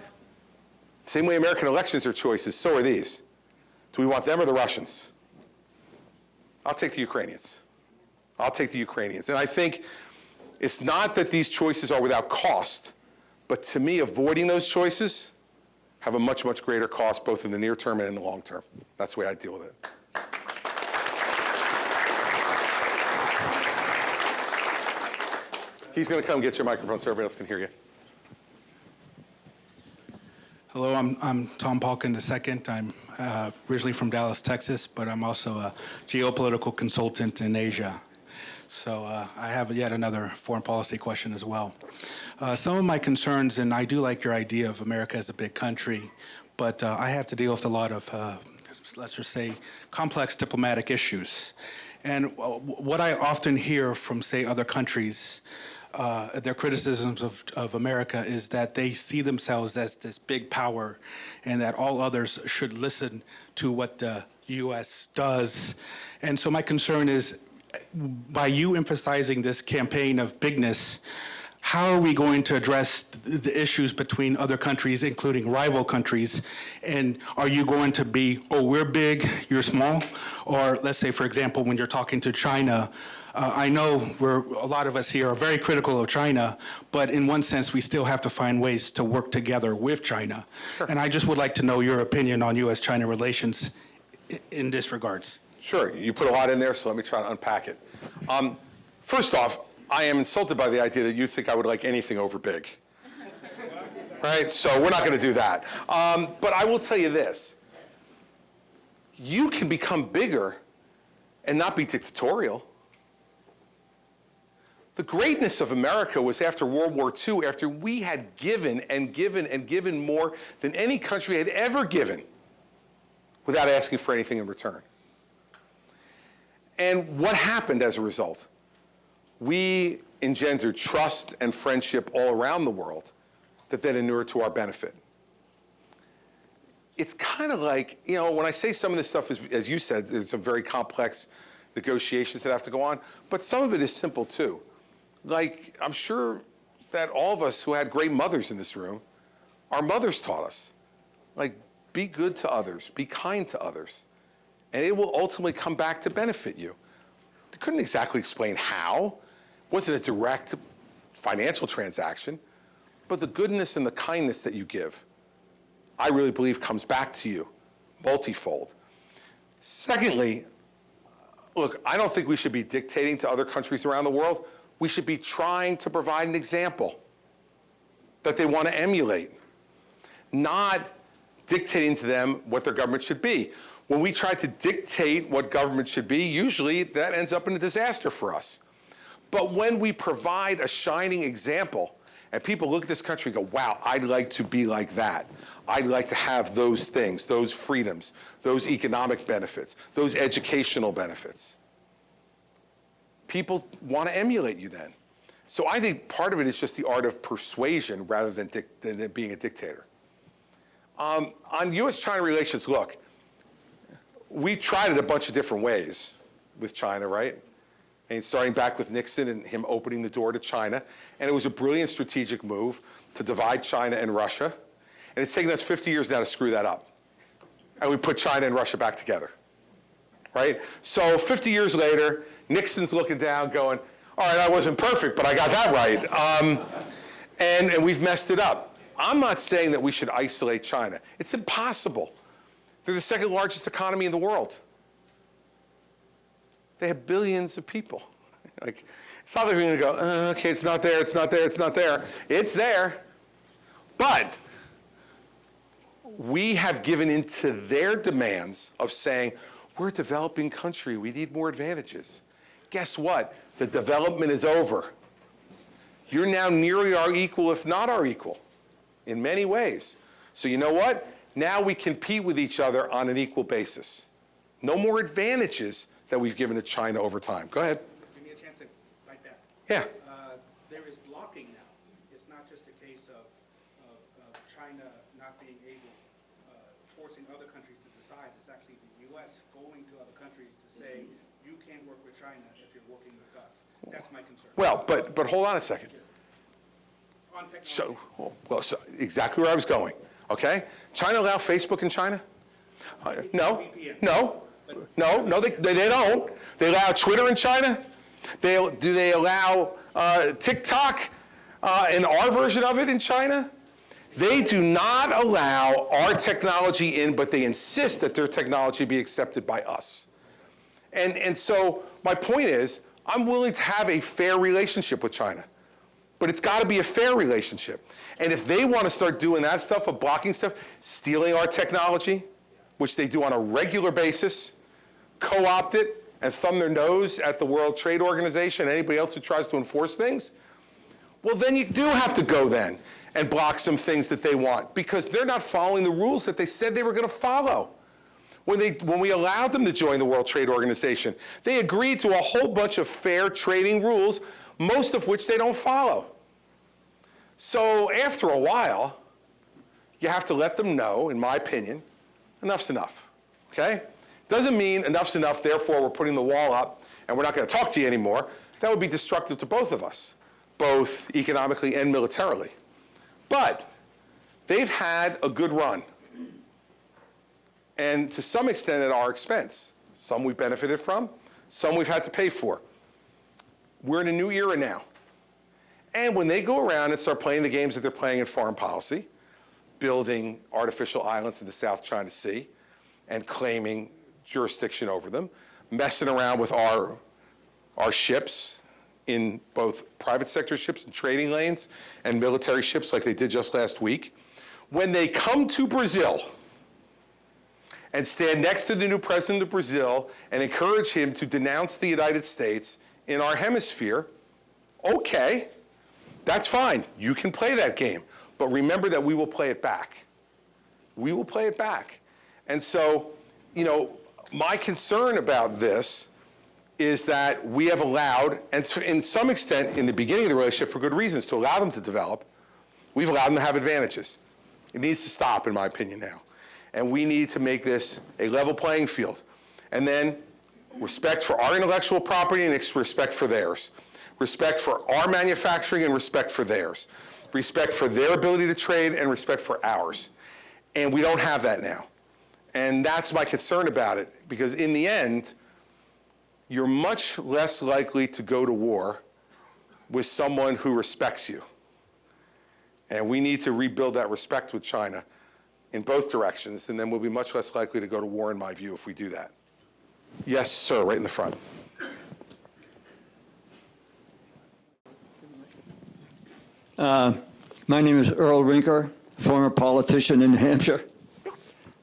same way American elections are choices, so are these. Do we want them or the Russians? I'll take the Ukrainians. I'll take the Ukrainians. And I think it's not that these choices are without cost, but to me, avoiding those choices have a much, much greater cost, both in the near term and in the long term. That's the way I deal with it. He's going to come get your microphone so everybody else can hear you. Hello, I'm Tom Palkin II. I'm originally from Dallas, Texas, but I'm also a geopolitical consultant in Asia. So I have yet another foreign policy question as well. Some of my concerns, and I do like your idea of America as a big country, but I have to deal with a lot of, let's just say, complex diplomatic issues. And what I often hear from, say, other countries, their criticisms of America is that they see themselves as this big power and that all others should listen to what the U.S. does. And so my concern is, by you emphasizing this campaign of bigness, how are we going to address the issues between other countries, including rival countries? And are you going to be, oh, we're big, you're small? Or let's say, for example, when you're talking to China, I know a lot of us here are very critical of China, but in one sense, we still have to find ways to work together with China. Sure. And I just would like to know your opinion on U.S.-China relations in this regards. Sure. You put a lot in there, so let me try to unpack it. First off, I am insulted by the idea that you think I would like anything over big. Right? So we're not going to do that. But I will tell you this. You can become bigger and not be dictatorial. The greatness of America was after World War II, after we had given and given and given more than any country had ever given without asking for anything in return. And what happened as a result? We engendered trust and friendship all around the world that then inured to our benefit. It's kind of like, you know, when I say some of this stuff is, as you said, there's some very complex negotiations that have to go on, but some of it is simple too. Like, I'm sure that all of us who had great mothers in this room, our mothers taught us, like, be good to others, be kind to others, and it will ultimately come back to benefit you. They couldn't exactly explain how. It wasn't a direct financial transaction, but the goodness and the kindness that you give I really believe comes back to you multifold. Secondly, look, I don't think we should be dictating to other countries around the world. We should be trying to provide an example that they want to emulate, not dictating to them what their government should be. When we try to dictate what government should be, usually that ends up in a disaster for us. But when we provide a shining example, and people look at this country and go, wow, I'd like to be like that. I'd like to have those things, those freedoms, those economic benefits, those educational benefits. People want to emulate you then. So I think part of it is just the art of persuasion rather than being a dictator. On U.S.-China relations, look, we tried it a bunch of different ways with China, right? And starting back with Nixon and him opening the door to China. And it was a brilliant strategic move to divide China and Russia. And it's taken us 50 years now to screw that up. And we put China and Russia back together, right? So 50 years later, Nixon's looking down going, all right, I wasn't perfect, but I got that right. And we've messed it up. I'm not saying that we should isolate China. It's impossible. They're the second largest economy in the world. They have billions of people. Like, it's not like we're going to go, okay, it's not there, it's not there, it's not there. It's there. But we have given into their demands of saying, we're a developing country, we need more advantages. Guess what? The development is over. You're now nearly our equal, if not our equal, in many ways. So you know what? Now we compete with each other on an equal basis. No more advantages that we've given to China over time. Go ahead. Give me a chance to like that. Yeah. There is blocking now. It's not just a case of China not being able, forcing other countries to decide. It's actually the U.S. going to other countries to say, you can't work with China if you're working with us. That's my concern. Well, but hold on a second. On technology. So exactly where I was going, okay? China allow Facebook in China? No, they don't. They allow Twitter in China? Do they allow TikTok and our version of it in China? They do not allow our technology in, but they insist that their technology be accepted by us. And so my point is, I'm willing to have a fair relationship with China, but it's got to be a fair relationship. And if they want to start doing that stuff of blocking stuff, stealing our technology, which they do on a regular basis, co-opt it and thumb their nose at the World Trade Organization, anybody else who tries to enforce things, well, then you do have to go then and block some things that they want because they're not following the rules that they said they were going to follow. When we allowed them to join the World Trade Organization, they agreed to a whole bunch of fair trading rules, most of which they don't follow. So after a while, you have to let them know, in my opinion, enough's enough, okay? Doesn't mean enough's enough, therefore we're putting the wall up and we're not going to talk to you anymore. That would be destructive to both of us, both economically and militarily. But they've had a good run. And to some extent at our expense. Some we've benefited from, some we've had to pay for. We're in a new era now. And when they go around and start playing the games that they're playing in foreign policy, building artificial islands in the South China Sea and claiming jurisdiction over them, messing around with our ships in both private sector ships and trading lanes and military ships like they did just last week, when they come to Brazil and stand next to the new president of Brazil and encourage him to denounce the United States in our hemisphere, okay, that's fine. You can play that game. But remember that we will play it back. We will play it back. And so, you know, my concern about this is that we have allowed, and in some extent in the beginning of the relationship for good reasons, to allow them to develop, we've allowed them to have advantages. It needs to stop, in my opinion, now. And we need to make this a level playing field. And then respect for our intellectual property and respect for theirs. Respect for our manufacturing and respect for theirs. Respect for their ability to trade and respect for ours. And we don't have that now. And that's my concern about it, because in the end, you're much less likely to go to war with someone who respects you. And we need to rebuild that respect with China in both directions, and then we'll be much less likely to go to war, in my view, if we do that. Yes, sir, right in the front. My name is Earl Rinker, former politician in New Hampshire.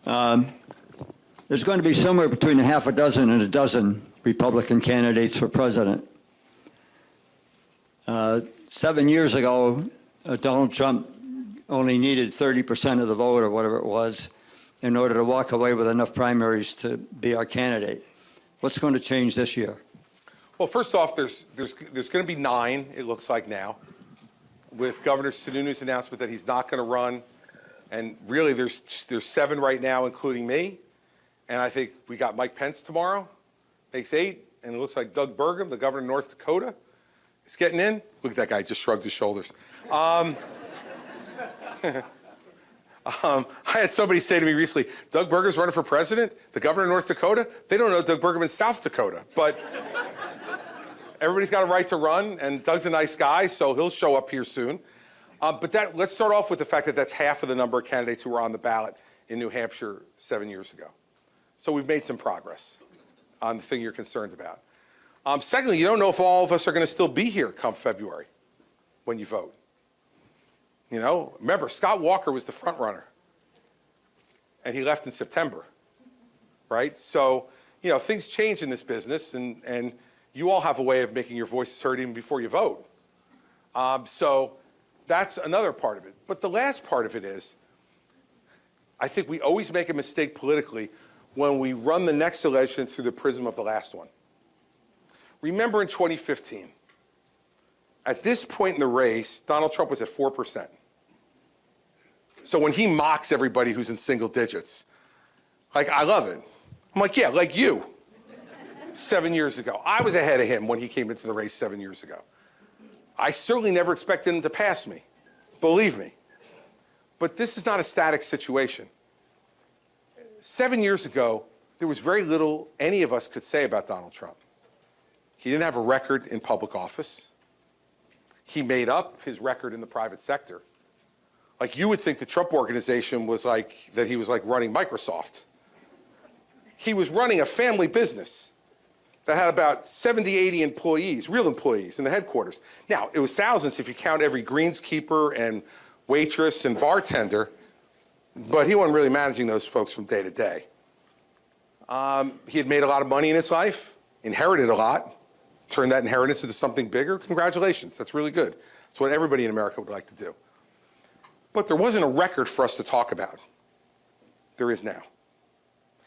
There's going to be somewhere between a half a dozen and a dozen Republican candidates for president. 7 years ago, Donald Trump only needed 30% of the vote or whatever it was in order to walk away with enough primaries to be our candidate. What's going to change this year? Well, first off, there's going to be 9, it looks like now, with Governor Sununu's announcement that he's not going to run. And really, there's 7 right now, including me. And I think we got Mike Pence tomorrow, makes 8. And it looks like Doug Burgum, the governor of North Dakota, is getting in. Look at that guy, just shrugged his shoulders. I had somebody say to me recently, Doug Burgum's running for president, the governor of North Dakota. They don't know Doug Burgum in South Dakota, but everybody's got a right to run, and Doug's a nice guy, so he'll show up here soon. But let's start off with the fact that that's half of the number of candidates who were on the ballot in New Hampshire 7 years ago. So we've made some progress on the thing you're concerned about. Secondly, you don't know if all of us are going to still be here come February when you vote. You know, remember, Scott Walker was the front runner, and he left in September, right? So, you know, things change in this business, and you all have a way of making your voices heard even before you vote. So that's another part of it. But the last part of it is, I think we always make a mistake politically when we run the next election through the prism of the last one. Remember in 2015, at this point in the race, Donald Trump was at 4%. So when he mocks everybody who's in single digits, like, I love it. I'm like, yeah, like you, 7 years ago. I was ahead of him when he came into the race 7 years ago. I certainly never expected him to pass me, believe me. But this is not a static situation. 7 years ago, there was very little any of us could say about Donald Trump. He didn't have a record in public office. He made up his record in the private sector. Like, you would think the Trump organization was like, that he was like running Microsoft. He was running a family business that had about 70, 80 employees, real employees in the headquarters. Now, it was thousands if you count every greenskeeper and waitress and bartender, but he wasn't really managing those folks from day to day. He had made a lot of money in his life, inherited a lot, turned that inheritance into something bigger. Congratulations, that's really good. That's what everybody in America would like to do. But there wasn't a record for us to talk about. There is now,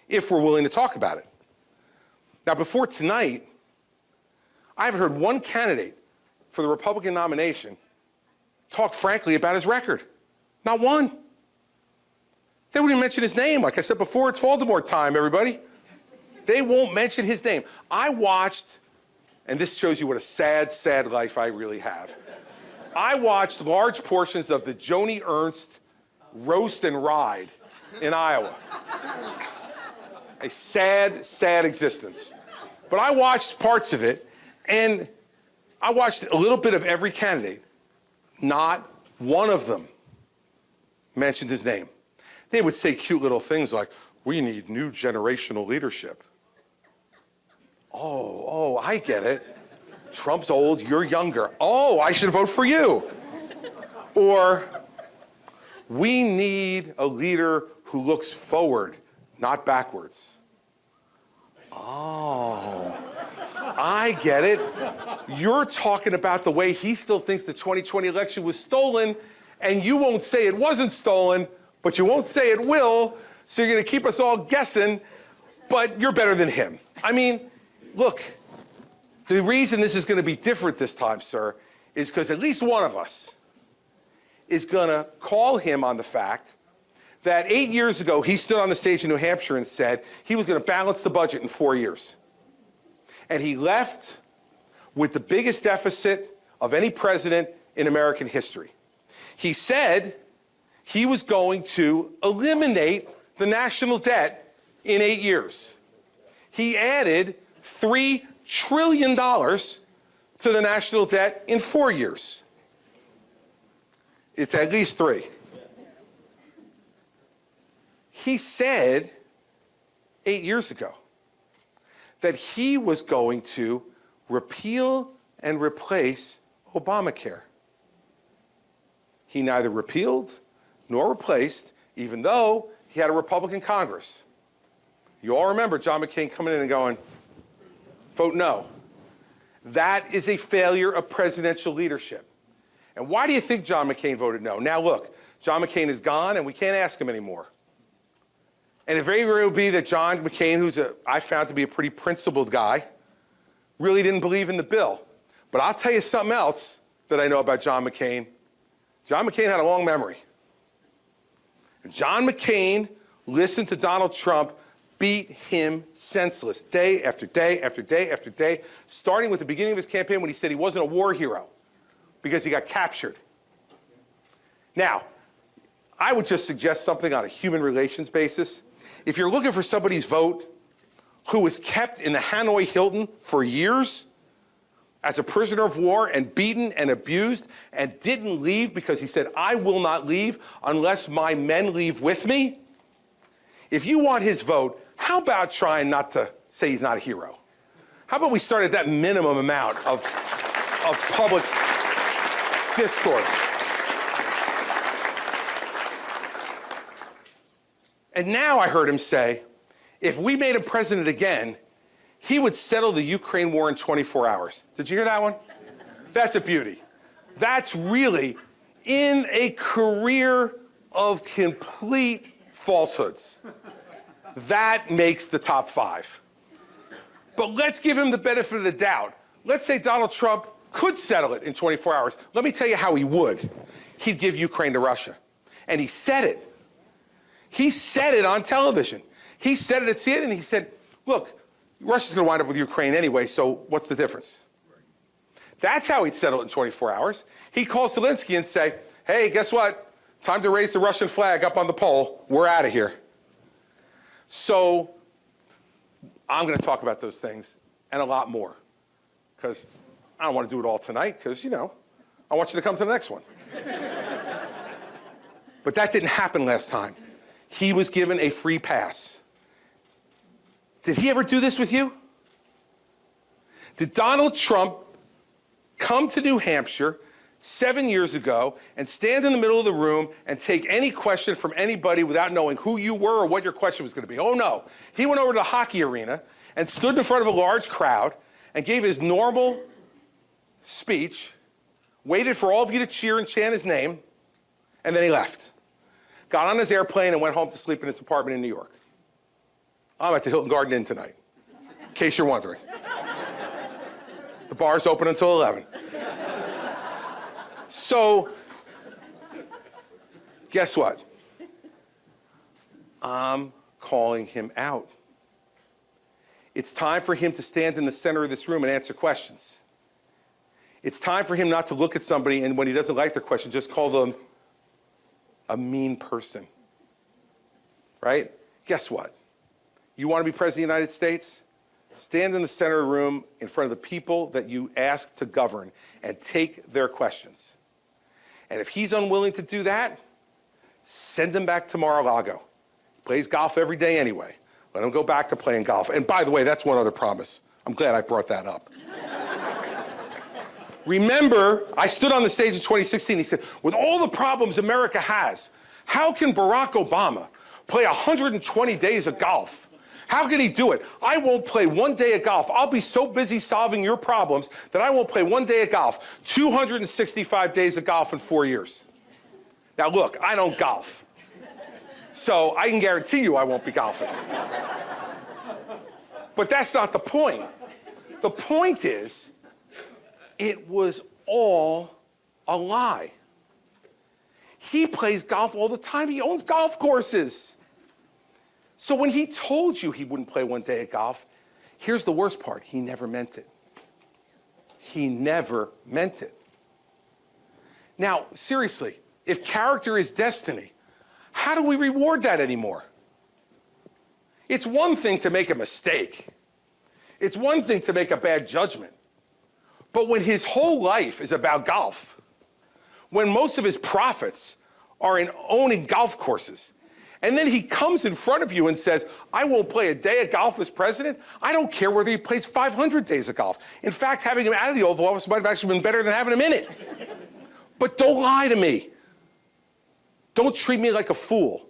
if we're willing to talk about it. Now, before tonight, I haven't heard one candidate for the Republican nomination talk frankly about his record. Not one. They wouldn't even mention his name. Like I said before, it's Voldemort time, everybody. They won't mention his name. I watched, and this shows you what a sad, sad life I really have. I watched large portions of the Joni Ernst roast and ride in Iowa. A sad, sad existence. But I watched parts of it, and I watched a little bit of every candidate. Not one of them mentioned his name. They would say cute little things like, we need new generational leadership. Oh, I get it. Trump's old, you're younger. Oh, I should vote for you. Or, we need a leader who looks forward, not backwards. Oh, I get it. You're talking about the way he still thinks the 2020 election was stolen, and you won't say it wasn't stolen, but you won't say it will, so you're going to keep us all guessing, but you're better than him. I mean, look, the reason this is going to be different this time, sir, is because at least one of us is going to call him on the fact that 8 years ago he stood on the stage in New Hampshire and said he was going to balance the budget in 4 years. And he left with the biggest deficit of any president in American history. He said he was going to eliminate the national debt in 8 years. He added $3 trillion to the national debt in 4 years. It's at least 3. He said 8 years ago that he was going to repeal and replace Obamacare. He neither repealed nor replaced, even though he had a Republican Congress. You all remember John McCain coming in and going, vote no. That is a failure of presidential leadership. And why do you think John McCain voted no? Now look, John McCain is gone and we can't ask him anymore. And it very well will be that John McCain, who's I found to be a pretty principled guy, really didn't believe in the bill. But I'll tell you something else that I know about John McCain. John McCain had a long memory. And John McCain listened to Donald Trump beat him senseless day after day after day after day, starting with the beginning of his campaign when he said he wasn't a war hero because he got captured. Now, I would just suggest something on a human relations basis. If you're looking for somebody's vote who was kept in the Hanoi Hilton for years as a prisoner of war and beaten and abused and didn't leave because he said, I will not leave unless my men leave with me, if you want his vote, how about trying not to say he's not a hero? How about we start at that minimum amount of public discourse? And now I heard him say, if we made him president again, he would settle the Ukraine war in 24 hours. Did you hear that one? That's a beauty. That's really in a career of complete falsehoods. That makes the top 5. But let's give him the benefit of the doubt. Let's say Donald Trump could settle it in 24 hours. Let me tell you how he would. He'd give Ukraine to Russia. And he said it. He said it on television. He said it at CNN, and he said, look, Russia's going to wind up with Ukraine anyway, so what's the difference? That's how he'd settle it in 24 hours. He'd call Zelensky and say, hey, guess what? Time to raise the Russian flag up on the pole. We're out of here. So I'm going to talk about those things and a lot more because I don't want to do it all tonight because, you know, I want you to come to the next one. But that didn't happen last time. He was given a free pass. Did he ever do this with you? Did Donald Trump come to New Hampshire 7 years ago and stand in the middle of the room and take any question from anybody without knowing who you were or what your question was going to be? Oh, no. He went over to the hockey arena and stood in front of a large crowd and gave his normal speech, waited for all of you to cheer and chant his name, and then he left. Got on his airplane and went home to sleep in his apartment in New York. I'm at the Hilton Garden Inn tonight, in case you're wondering. The bar's open until 11. So, guess what? I'm calling him out. It's time for him to stand in the center of this room and answer questions. It's time for him not to look at somebody and when he doesn't like their question, just call them a mean person. Right? Guess what? You want to be president of the United States? Stand in the center of the room in front of the people that you ask to govern and take their questions. And if he's unwilling to do that, send him back to Mar-a-Lago. He plays golf every day anyway. Let him go back to playing golf. And by the way, that's one other promise. I'm glad I brought that up. Remember, I stood on the stage in 2016. He said, with all the problems America has, how can Barack Obama play 120 days of golf? How can he do it? I won't play one day of golf. I'll be so busy solving your problems that I won't play one day of golf. 265 days of golf in 4 years. Now look, I don't golf. So I can guarantee you I won't be golfing. But that's not the point. The point is, it was all a lie. He plays golf all the time. He owns golf courses. So when he told you he wouldn't play one day of golf, here's the worst part. He never meant it. He never meant it. Now, seriously, if character is destiny, how do we reward that anymore? It's one thing to make a mistake. It's one thing to make a bad judgment. But when his whole life is about golf, when most of his profits are in owning golf courses, And then he comes in front of you and says, I won't play a day of golf as president. I don't care whether he plays 500 days of golf. In fact, having him out of the Oval Office might have actually been better than having him in it. But don't lie to me. Don't treat me like a fool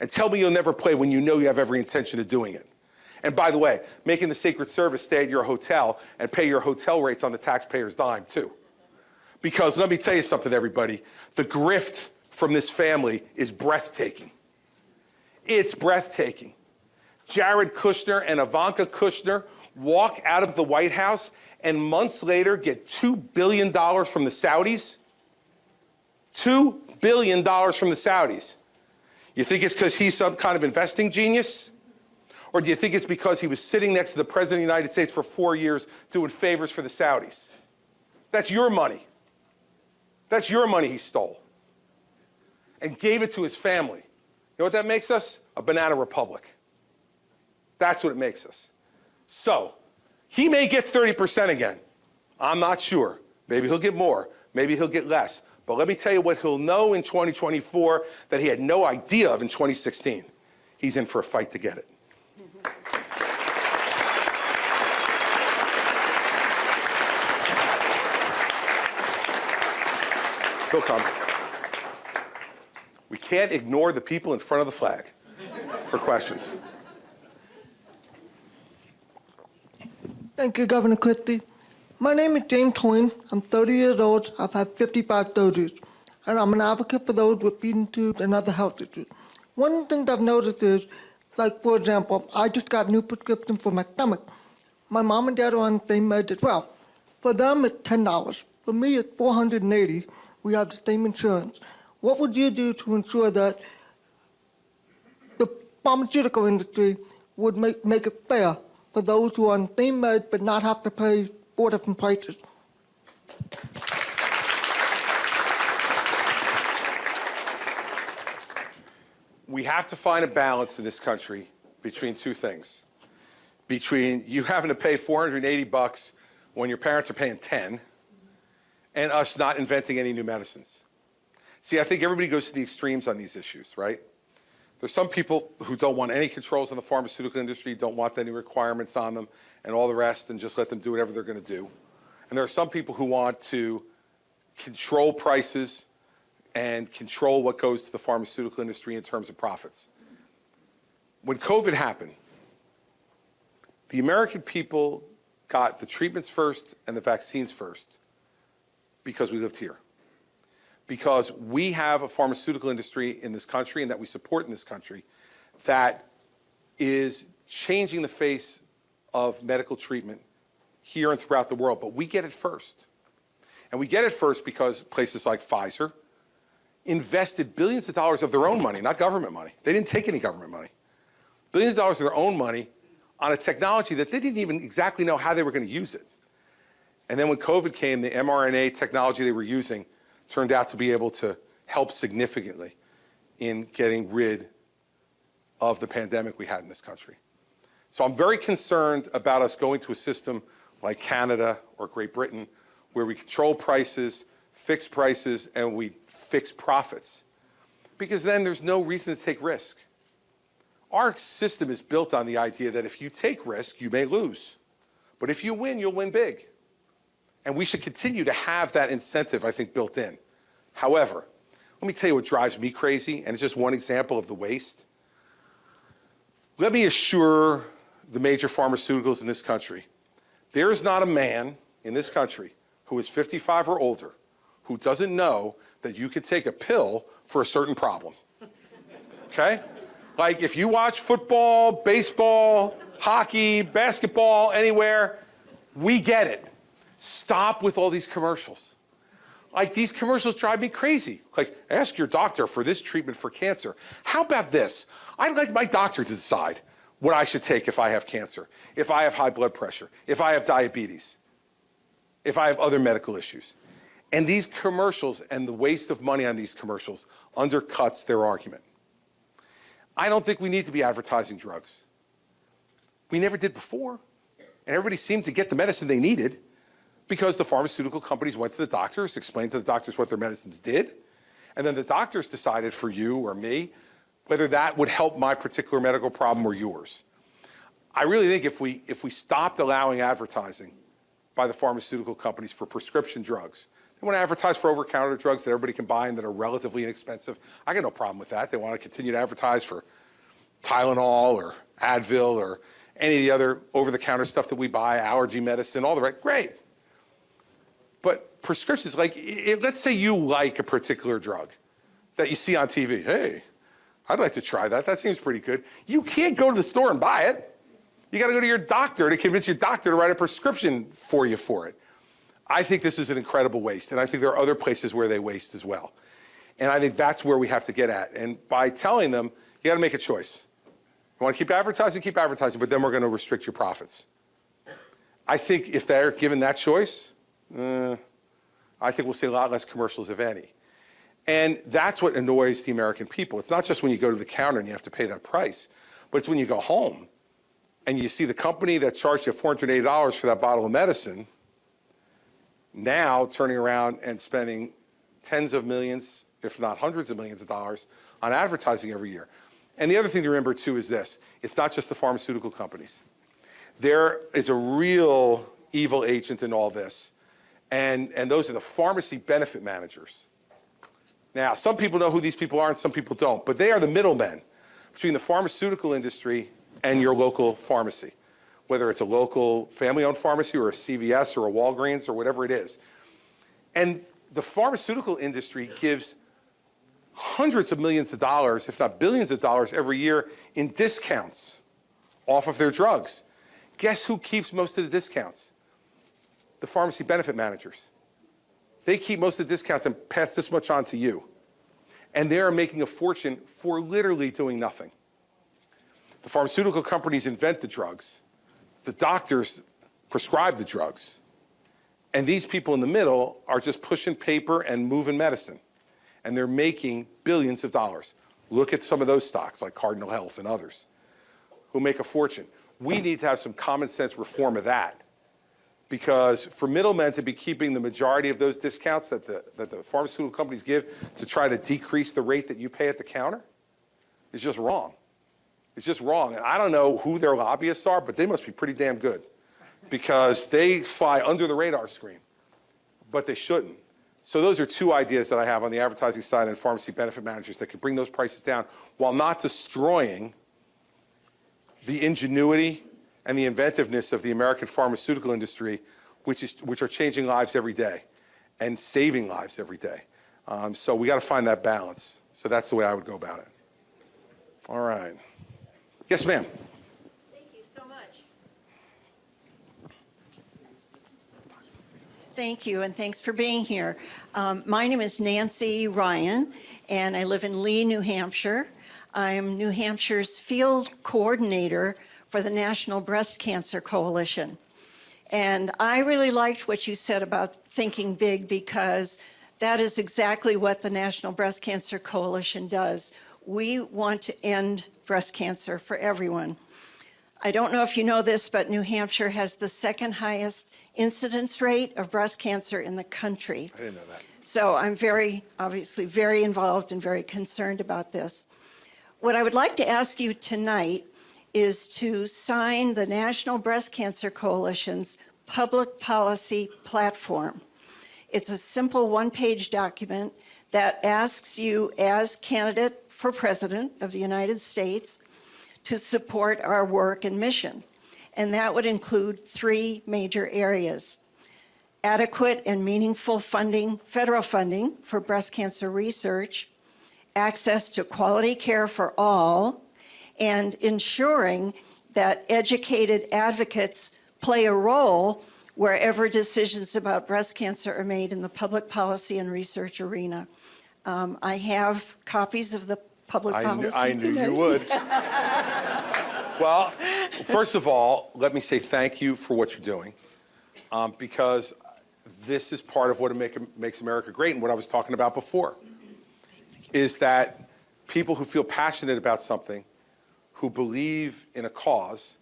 and tell me you'll never play when you know you have every intention of doing it. And by the way, making the Secret Service stay at your hotel and pay your hotel rates on the taxpayer's dime, too. Because let me tell you something, everybody. The grift from this family is breathtaking. It's breathtaking. Jared Kushner and Ivanka Kushner walk out of the White House and months later get $2 billion from the Saudis. $2 billion from the Saudis. You think it's because he's some kind of investing genius? Or do you think it's because he was sitting next to the President of the United States for 4 years doing favors for the Saudis? That's your money. That's your money he stole and gave it to his family. You know what that makes us? A banana republic. That's what it makes us. So, he may get 30% again. I'm not sure. Maybe he'll get more. Maybe he'll get less. But let me tell you what he'll know in 2024 that he had no idea of in 2016. He's in for a fight to get it. He'll come. We can't ignore the people in front of the flag for questions. Thank you, Governor Christie. My name is James Twin. I'm 30 years old. I've had 55 surgeries, and I'm an advocate for those with feeding tubes and other health issues. One of the things I've noticed is, like, for example, I just got a new prescription for my stomach. My mom and dad are on the same meds as well. For them, it's $10. For me, it's $480. We have the same insurance. What would you do to ensure that the pharmaceutical industry would make it fair for those who are on the same meds but not have to pay 4 different prices? We have to find a balance in this country between two things. Between you having to pay $480 when your parents are paying 10, and us not inventing any new medicines. See, I think everybody goes to the extremes on these issues, right? There's some people who don't want any controls on the pharmaceutical industry, don't want any requirements on them, and all the rest, and just let them do whatever they're going to do. And there are some people who want to control prices and control what goes to the pharmaceutical industry in terms of profits. When COVID happened, the American people got the treatments first and the vaccines first because we lived here. Because we have a pharmaceutical industry in this country and that we support in this country that is changing the face of medical treatment here and throughout the world. But we get it first. And we get it first because places like Pfizer invested billions of dollars of their own money, not government money. They didn't take any government money. Billions of dollars of their own money on a technology that they didn't even exactly know how they were going to use it. And then when COVID came, the mRNA technology they were using turned out to be able to help significantly in getting rid of the pandemic we had in this country. So I'm very concerned about us going to a system like Canada or Great Britain where we control prices, fix prices, and we fix profits. Because then there's no reason to take risk. Our system is built on the idea that if you take risk, you may lose. But if you win, you'll win big. And we should continue to have that incentive, I think, built in. However, let me tell you what drives me crazy, and it's just one example of the waste. Let me assure the major pharmaceuticals in this country, there is not a man in this country who is 55 or older who doesn't know that you can take a pill for a certain problem. Okay? Like if you watch football, baseball, hockey, basketball, anywhere, we get it. Stop with all these commercials. Like these commercials drive me crazy. Like, ask your doctor for this treatment for cancer. How about this? I'd like my doctor to decide what I should take if I have cancer, if I have high blood pressure, if I have diabetes, if I have other medical issues. And these commercials and the waste of money on these commercials undercuts their argument. I don't think we need to be advertising drugs. We never did before. And everybody seemed to get the medicine they needed because the pharmaceutical companies went to the doctors, explained to the doctors what their medicines did, and then the doctors decided for you or me whether that would help my particular medical problem or yours. I really think if we stopped allowing advertising by the pharmaceutical companies for prescription drugs, they want to advertise for over-the-counter drugs that everybody can buy and that are relatively inexpensive. I got no problem with that. They want to continue to advertise for Tylenol or Advil or any of the other over-the-counter stuff that we buy, allergy medicine, all the right, great. But prescriptions, like, let's say you like a particular drug that you see on TV. Hey, I'd like to try that. That seems pretty good. You can't go to the store and buy it. You got to go to your doctor to convince your doctor to write a prescription for you for it. I think this is an incredible waste, and I think there are other places where they waste as well. And I think that's where we have to get at. And by telling them, you got to make a choice. You want to keep advertising, but then we're going to restrict your profits. I think if they're given that choice, I think we'll see a lot less commercials, if any. And that's what annoys the American people. It's not just when you go to the counter and you have to pay that price, but it's when you go home and you see the company that charged you $480 for that bottle of medicine now turning around and spending tens of millions, if not hundreds of millions of dollars on advertising every year. And the other thing to remember, too, is this. It's not just the pharmaceutical companies. There is a real evil agent in all this, and those are the pharmacy benefit managers. Now, some people know who these people are and some people don't, but they are the middlemen between the pharmaceutical industry and your local pharmacy, whether it's a local family-owned pharmacy or a CVS or a Walgreens or whatever it is. And the pharmaceutical industry gives hundreds of millions of dollars, if not billions of dollars every year in discounts off of their drugs. Guess who keeps most of the discounts? The pharmacy benefit managers. They keep most of the discounts and pass this much on to you. And they are making a fortune for literally doing nothing. The pharmaceutical companies invent the drugs. The doctors prescribe the drugs. And these people in the middle are just pushing paper and moving medicine. And they're making billions of dollars. Look at some of those stocks like Cardinal Health and others who make a fortune. We need to have some common sense reform of that. Because for middlemen to be keeping the majority of those discounts that the pharmaceutical companies give to try to decrease the rate that you pay at the counter is just wrong. It's just wrong. And I don't know who their lobbyists are, but they must be pretty damn good because they fly under the radar screen, but they shouldn't. So those are two ideas that I have on the advertising side and pharmacy benefit managers that could bring those prices down while not destroying the ingenuity and the inventiveness of the American pharmaceutical industry, which are changing lives every day and saving lives every day. So we got to find that balance. So that's the way I would go about it. All right. Yes, ma'am. Thank you so much. Thank you, and thanks for being here. My name is Nancy Ryan, and I live in Lee, New Hampshire. I'm New Hampshire's field coordinator for the National Breast Cancer Coalition. And I really liked what you said about thinking big because that is exactly what the National Breast Cancer Coalition does. We want to end breast cancer for everyone. I don't know if you know this, but New Hampshire has the second highest incidence rate of breast cancer in the country. I didn't know that. So I'm obviously very involved and very concerned about this. What I would like to ask you tonight is to sign the National Breast Cancer Coalition's public policy platform. It's a simple one-page document that asks you as candidate for President of the United States to support our work and mission. And that would include three major areas: adequate and meaningful funding, federal funding for breast cancer research, access to quality care for all, and ensuring that educated advocates play a role wherever decisions about breast cancer are made in the public policy and research arena. I have copies of the public policy. I knew you would. Well, first of all, let me say thank you for what you're doing, because this is part of what makes America great, and what I was talking about before, is that people who feel passionate about something, who believe in a cause,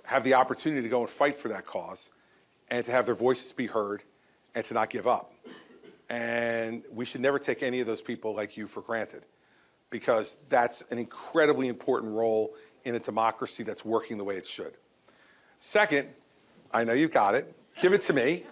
have the opportunity to go and fight for that cause, and to have their voices be heard, and to not give up. And we should never take any of those people like you for granted. because that's an incredibly important role in a democracy that's working the way it should. Second, I know you've got it. Give it to me.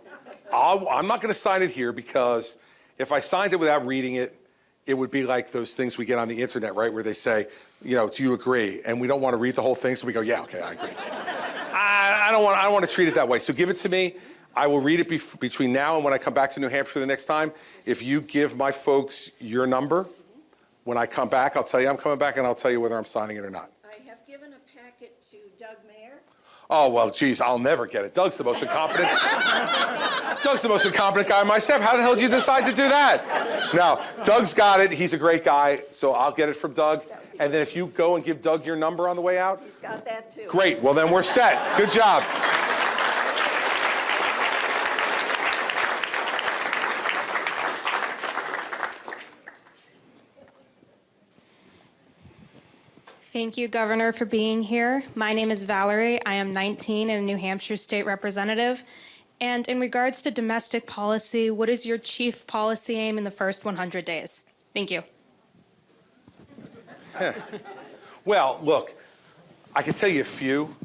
I'm not going to sign it here because if I signed it without reading it, it would be like those things we get on the internet, right, where they say, do you agree? And we don't want to read the whole thing, so we go, yeah, okay, I agree. I don't want to treat it that way. So give it to me. I will read it between now and when I come back to New Hampshire the next time. If you give my folks your number, when I come back, I'll tell you I'm coming back, and I'll tell you whether I'm signing it or not. I have given a packet to Doug Mayer. Oh, well, geez, I'll never get it. Doug's the most incompetent. Doug's the most incompetent guy on my staff. How the hell did you decide to do that? No, Doug's got it. He's a great guy, so I'll get it from Doug. And then if you go and give Doug your number on the way out. He's got that too. Great. Well, then we're set. Good job. Thank you, Governor, for being here. My name is Valerie. I am 19 and a New Hampshire state representative. And in regards to domestic policy, what is your chief policy aim in the first 100 days? Thank you. Well, look, I can tell you a few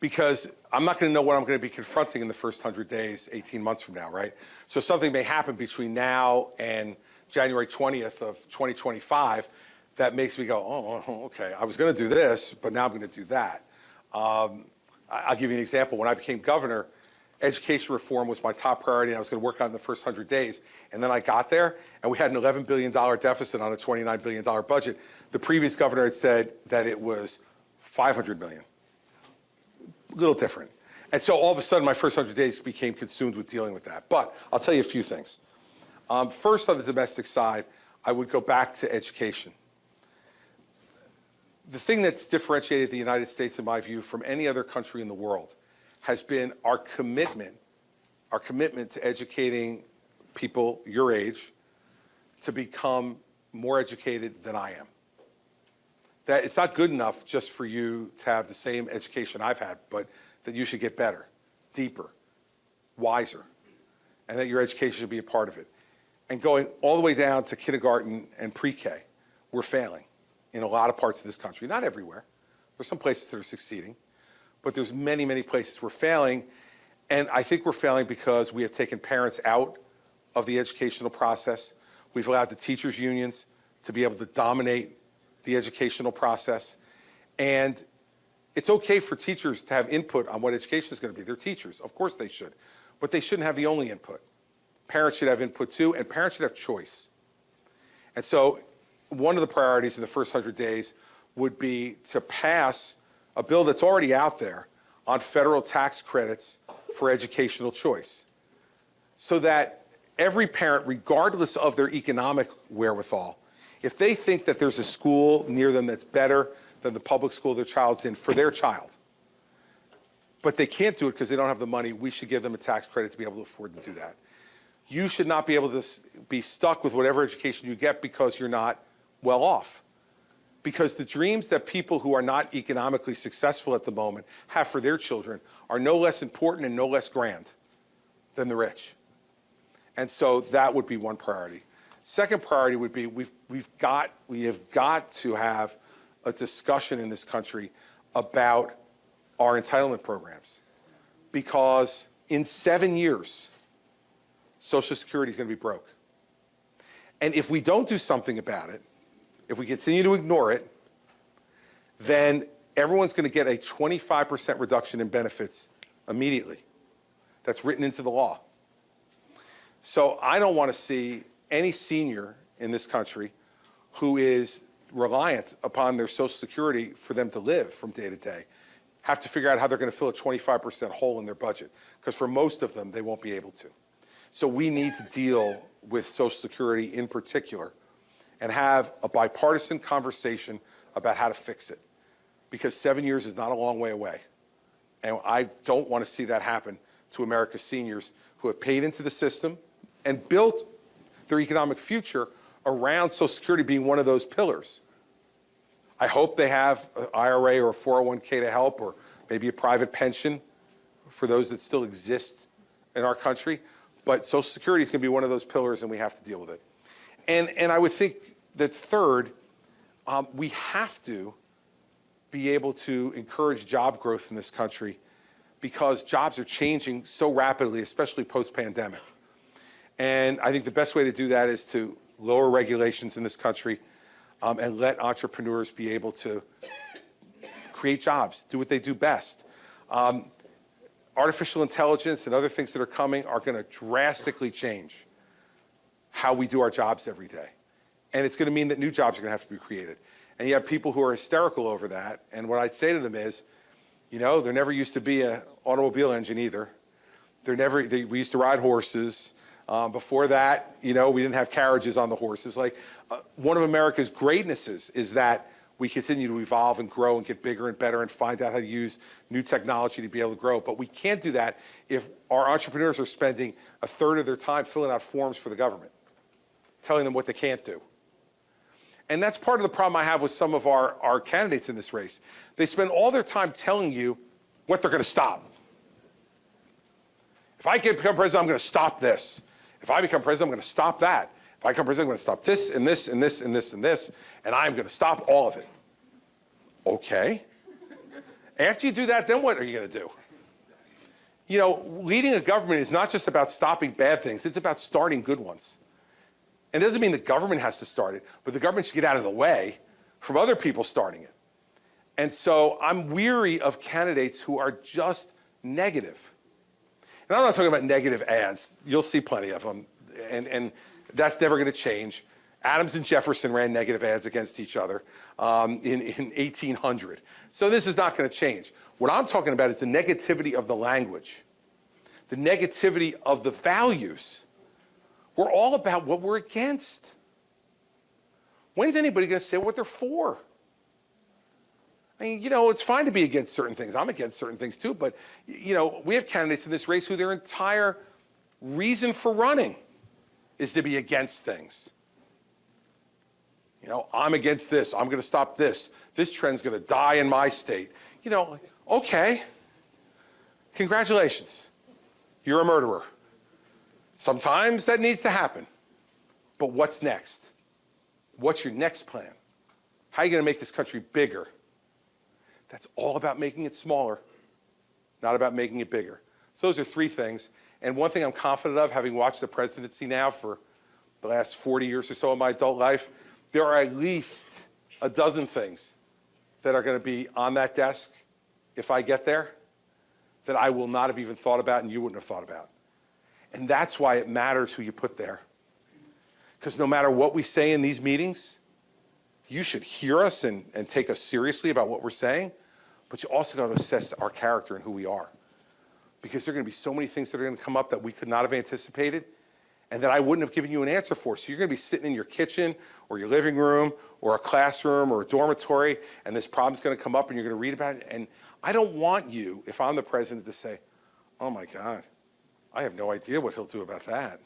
because I'm not going to know what I'm going to be confronting in the first 100 days, 18 months from now, right? So something may happen between now and January 20th of 2025 that makes me go, oh, okay, I was going to do this, but now I'm going to do that. I'll give you an example. When I became governor, education reform was my top priority, and I was going to work on it in the first 100 days. And then I got there, and we had an $11 billion deficit on a $29 billion budget. The previous governor had said that it was $500 million. A little different. And so all of a sudden, my first 100 days became consumed with dealing with that. But I'll tell you a few things. First, on the domestic side, I would go back to education. The thing that's differentiated the United States, in my view, from any other country in the world has been our commitment to educating people your age to become more educated than I am. That it's not good enough just for you to have the same education I've had, but that you should get better, deeper, wiser, and that your education should be a part of it. And going all the way down to kindergarten and pre-K, we're failing in a lot of parts of this country. Not everywhere. There's some places that are succeeding, but there's many, many places we're failing. And I think we're failing because we have taken parents out of the educational process. We've allowed the teachers' unions to be able to dominate the educational process. And it's okay for teachers to have input on what education is going to be. They're teachers. Of course they should. But they shouldn't have the only input. Parents should have input too, and parents should have choice. And so one of the priorities in the first 100 days would be to pass a bill that's already out there on federal tax credits for educational choice, so that every parent, regardless of their economic wherewithal, if they think that there's a school near them that's better than the public school their child's in for their child, but they can't do it because they don't have the money, we should give them a tax credit to be able to afford to do that. You should not be able to be stuck with whatever education you get because you're not well off. Because the dreams that people who are not economically successful at the moment have for their children are no less important and no less grand than the rich. And so that would be one priority. Second priority would be we have got to have a discussion in this country about our entitlement programs. Because in 7 years, Social Security is going to be broke. And if we don't do something about it, if we continue to ignore it, then everyone's going to get a 25% reduction in benefits immediately. That's written into the law. So I don't want to see any senior in this country who is reliant upon their Social Security for them to live from day to day have to figure out how they're going to fill a 25% hole in their budget, because for most of them, they won't be able to. So we need to deal with Social Security in particular and have a bipartisan conversation about how to fix it, because 7 years is not a long way away. And I don't want to see that happen to America's seniors who have paid into the system and built their economic future around Social Security being one of those pillars. I hope they have an IRA or a 401k to help, or maybe a private pension for those that still exist in our country. But Social Security is going to be one of those pillars, and we have to deal with it. And I would think that third, we have to be able to encourage job growth in this country because jobs are changing so rapidly, especially post-pandemic. And I think the best way to do that is to lower regulations in this country and let entrepreneurs be able to create jobs, do what they do best. Artificial intelligence and other things that are coming are going to drastically change how we do our jobs every day. And it's going to mean that new jobs are going to have to be created. And you have people who are hysterical over that. And what I'd say to them is, you know, there never used to be an automobile engine either. We used to ride horses. Before that, you know, we didn't have carriages on the horses. Like, one of America's greatnesses is that we continue to evolve and grow and get bigger and better and find out how to use new technology to be able to grow. But we can't do that if our entrepreneurs are spending a third of their time filling out forms for the government, telling them what they can't do. And that's part of the problem I have with some of our candidates in this race. They spend all their time telling you what they're going to stop. If I become president, I'm going to stop this. If I become president, I'm going to stop that. If I become president, I'm going to stop this and this and this and this and this, and I'm going to stop all of it. Okay. After you do that, then what are you going to do? You know, leading a government is not just about stopping bad things. It's about starting good ones. And it doesn't mean the government has to start it, but the government should get out of the way from other people starting it. And so I'm weary of candidates who are just negative. And I'm not talking about negative ads. You'll see plenty of them. And that's never going to change. Adams and Jefferson ran negative ads against each other in 1800. So this is not going to change. What I'm talking about is the negativity of the language, the negativity of the values. We're all about what we're against. When is anybody going to say what they're for? I mean, you know, it's fine to be against certain things. I'm against certain things too, but, you know, we have candidates in this race who their entire reason for running is to be against things. You know, I'm against this. I'm going to stop this. This trend's going to die in my state. You know, okay. Congratulations. You're a murderer. Sometimes that needs to happen. But what's next? What's your next plan? How are you going to make this country bigger? That's all about making it smaller, not about making it bigger. So those are three things. And one thing I'm confident of, having watched the presidency now for the last 40 years or so of my adult life, there are at least a dozen things that are going to be on that desk if I get there that I will not have even thought about and you wouldn't have thought about. And that's why it matters who you put there. Because no matter what we say in these meetings, you should hear us and take us seriously about what we're saying, but you also got to assess our character and who we are. Because there are going to be so many things that are going to come up that we could not have anticipated and that I wouldn't have given you an answer for. So you're going to be sitting in your kitchen or your living room or a classroom or a dormitory, and this problem's going to come up and you're going to read about it. And I don't want you, if I'm the president, to say, oh my God, I have no idea what he'll do about that.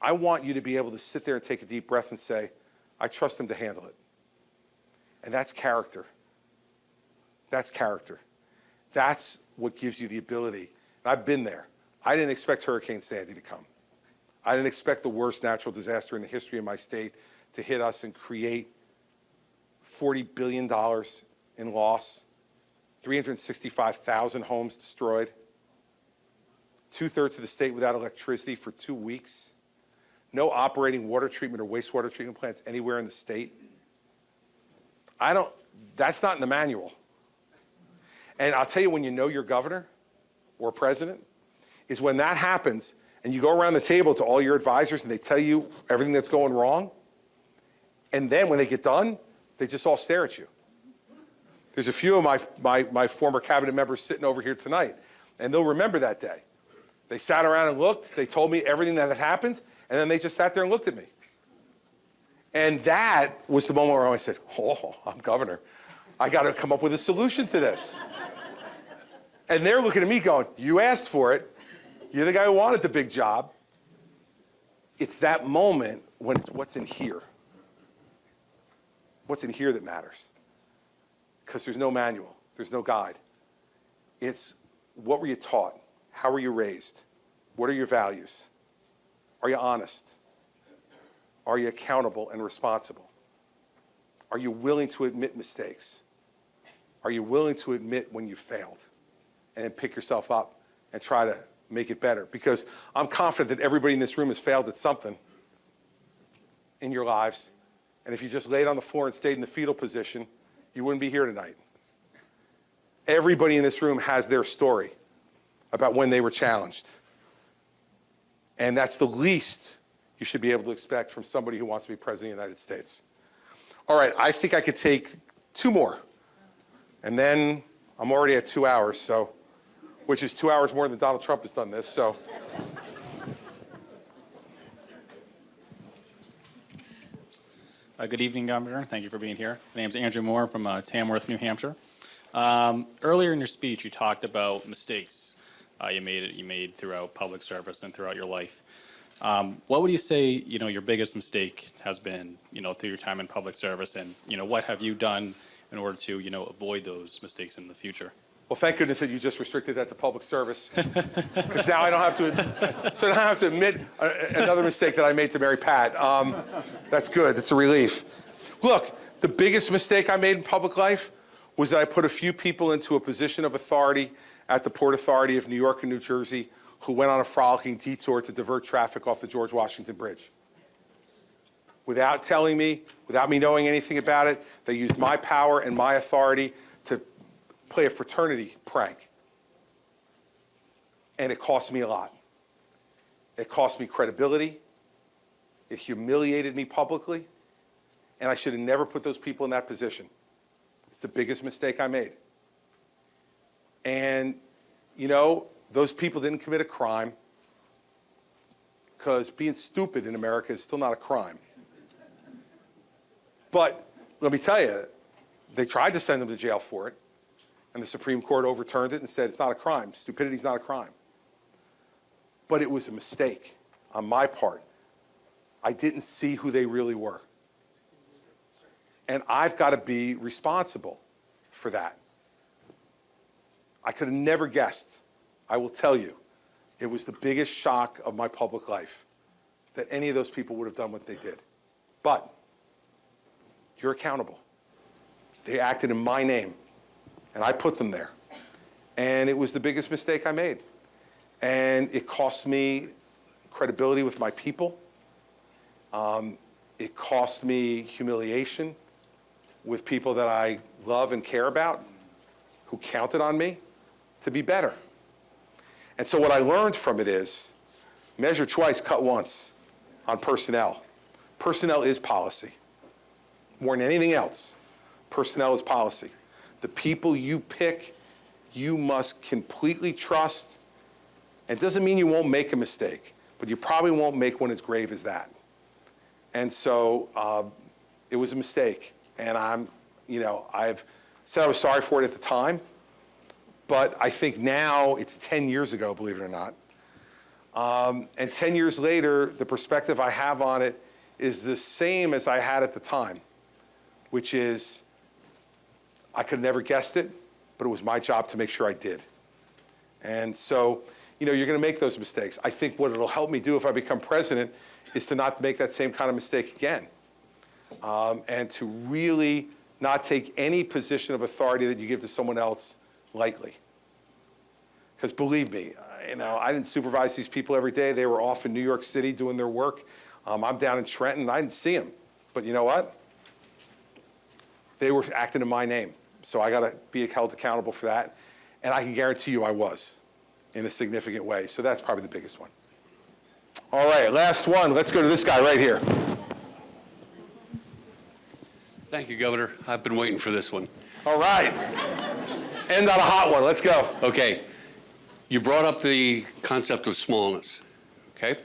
I want you to be able to sit there and take a deep breath and say, I trust him to handle it. And that's character. That's character. That's what gives you the ability. And I've been there. I didn't expect Hurricane Sandy to come. I didn't expect the worst natural disaster in the history of my state to hit us and create $40 billion in loss, 365,000 homes destroyed, 2/3 of the state without electricity for 2 weeks, no operating water treatment or wastewater treatment plants anywhere in the state. That's not in the manual. And I'll tell you when you know your governor or president is when that happens and you go around the table to all your advisors and they tell you everything that's going wrong. And then when they get done, they just all stare at you. There's a few of my former cabinet members sitting over here tonight, and they'll remember that day. They sat around and looked, they told me everything that had happened, and then they just sat there and looked at me. And that was the moment where I said, oh, I'm governor. I got to come up with a solution to this. And they're looking at me going, you asked for it. You're the guy who wanted the big job. It's that moment when it's what's in here. What's in here that matters. Because there's no manual. There's no guide. It's what were you taught? How were you raised? What are your values? Are you honest? Are you accountable and responsible? are you willing to admit mistakes? Are you willing to admit when you failed and then pick yourself up and try to make it better? Because I'm confident that everybody in this room has failed at something in your lives. And if you just laid on the floor and stayed in the fetal position, you wouldn't be here tonight. Everybody in this room has their story about when they were challenged. And that's the least you should be able to expect from somebody who wants to be president of the United States. All right, I think I could take 2 more. And then I'm already at 2 hours, so, which is 2 hours more than Donald Trump has done this, so. Good evening, Governor. Thank you for being here. My name is Andrew Moore from Tamworth, New Hampshire. Earlier in your speech, you talked about mistakes you made throughout public service and throughout your life. What would you say, your biggest mistake has been, through your time in public service, and what have you done in order to, avoid those mistakes in the future? Well, thank goodness that you just restricted that to public service, because now I don't have to admit another mistake that I made to Mary Pat. That's good. It's a relief. Look, the biggest mistake I made in public life was that I put a few people into a position of authority at the Port Authority of New York and New Jersey who went on a frolicking detour to divert traffic off the George Washington Bridge. Without telling me, without me knowing anything about it, they used my power and my authority to play a fraternity prank. And it cost me a lot. It cost me credibility. It humiliated me publicly. And I should have never put those people in that position. It's the biggest mistake I made. And, those people didn't commit a crime, because being stupid in America is still not a crime. But let me tell you, they tried to send them to jail for it, and the Supreme Court overturned it and said it's not a crime. Stupidity is not a crime. But it was a mistake on my part. I didn't see who they really were. And I've got to be responsible for that. I could have never guessed. I will tell you, it was the biggest shock of my public life that any of those people would have done what they did. But you're accountable. They acted in my name, and I put them there. And it was the biggest mistake I made. And it cost me credibility with my people. It cost me humiliation with people that I love and care about, who counted on me to be better. And so what I learned from it is, measure twice, cut once on personnel. Personnel is policy. More than anything else, personnel is policy. The people you pick, you must completely trust. It doesn't mean you won't make a mistake, but you probably won't make one as grave as that. And so it was a mistake. And I've said I was sorry for it at the time. But I think now it's 10 years ago, believe it or not. And 10 years later, the perspective I have on it is the same as I had at the time, which is I could have never guessed it, but it was my job to make sure I did. And so, you're going to make those mistakes. I think what it'll help me do if I become president is to not make that same kind of mistake again. And to really not take any position of authority that you give to someone else lightly. Because believe me, I didn't supervise these people every day. They were off in New York City doing their work. I'm down in Trenton. I didn't see them. But you know what? They were acting in my name. So I got to be held accountable for that. And I can guarantee you I was in a significant way. So that's probably the biggest one. All right, last one. Let's go to this guy right here. Thank you, Governor. I've been waiting for this one. All right. End on a hot one. Let's go. Okay. You brought up the concept of smallness, okay?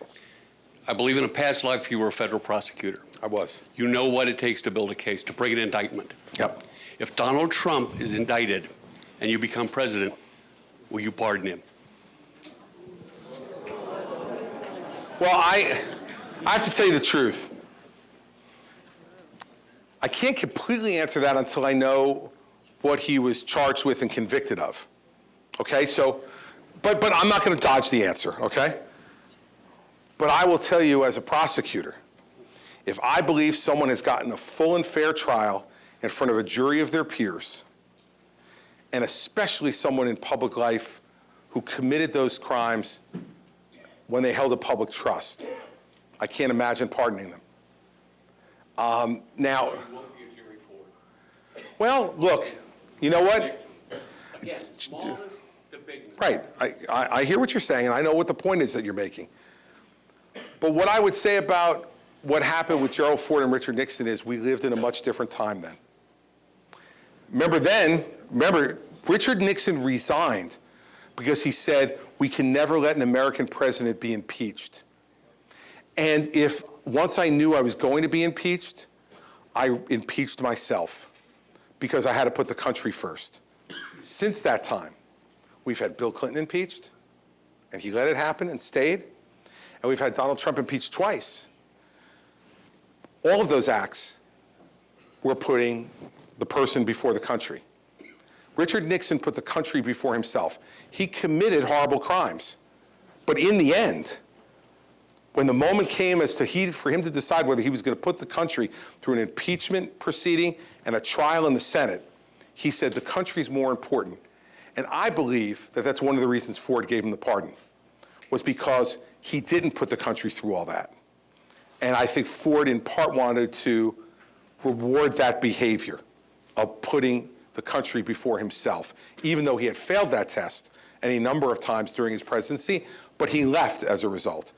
I believe in a past life you were a federal prosecutor. I was. You know what it takes to build a case, to bring an indictment. Yep. If Donald Trump is indicted and you become president, will you pardon him? Well, I have to tell you the truth. I can't completely answer that until I know what he was charged with and convicted of. Okay, so, but I'm not going to dodge the answer, okay? But I will tell you as a prosecutor, if I believe someone has gotten a full and fair trial in front of a jury of their peers, and especially someone in public life who committed those crimes when they held a public trust. I can't imagine pardoning them. Now, well, look, you know what? Again, smallness to bigness. Right. I hear what you're saying, and I know what the point is that you're making. But what I would say about what happened with Gerald Ford and Richard Nixon is we lived in a much different time then. Remember, Richard Nixon resigned because he said, we can never let an American president be impeached. And once I knew I was going to be impeached, I impeached myself because I had to put the country first. Since that time, we've had Bill Clinton impeached, and he let it happen and stayed. And we've had Donald Trump impeached twice. All of those acts were putting the person before the country. Richard Nixon put the country before himself. He committed horrible crimes. But in the end, when the moment came for him to decide whether he was going to put the country through an impeachment proceeding and a trial in the Senate, he said the country's more important. And I believe that that's one of the reasons Ford gave him the pardon, was because he didn't put the country through all that. And I think Ford in part wanted to reward that behavior of putting the country before himself, even though he had failed that test any number of times during his presidency, but he left as a result.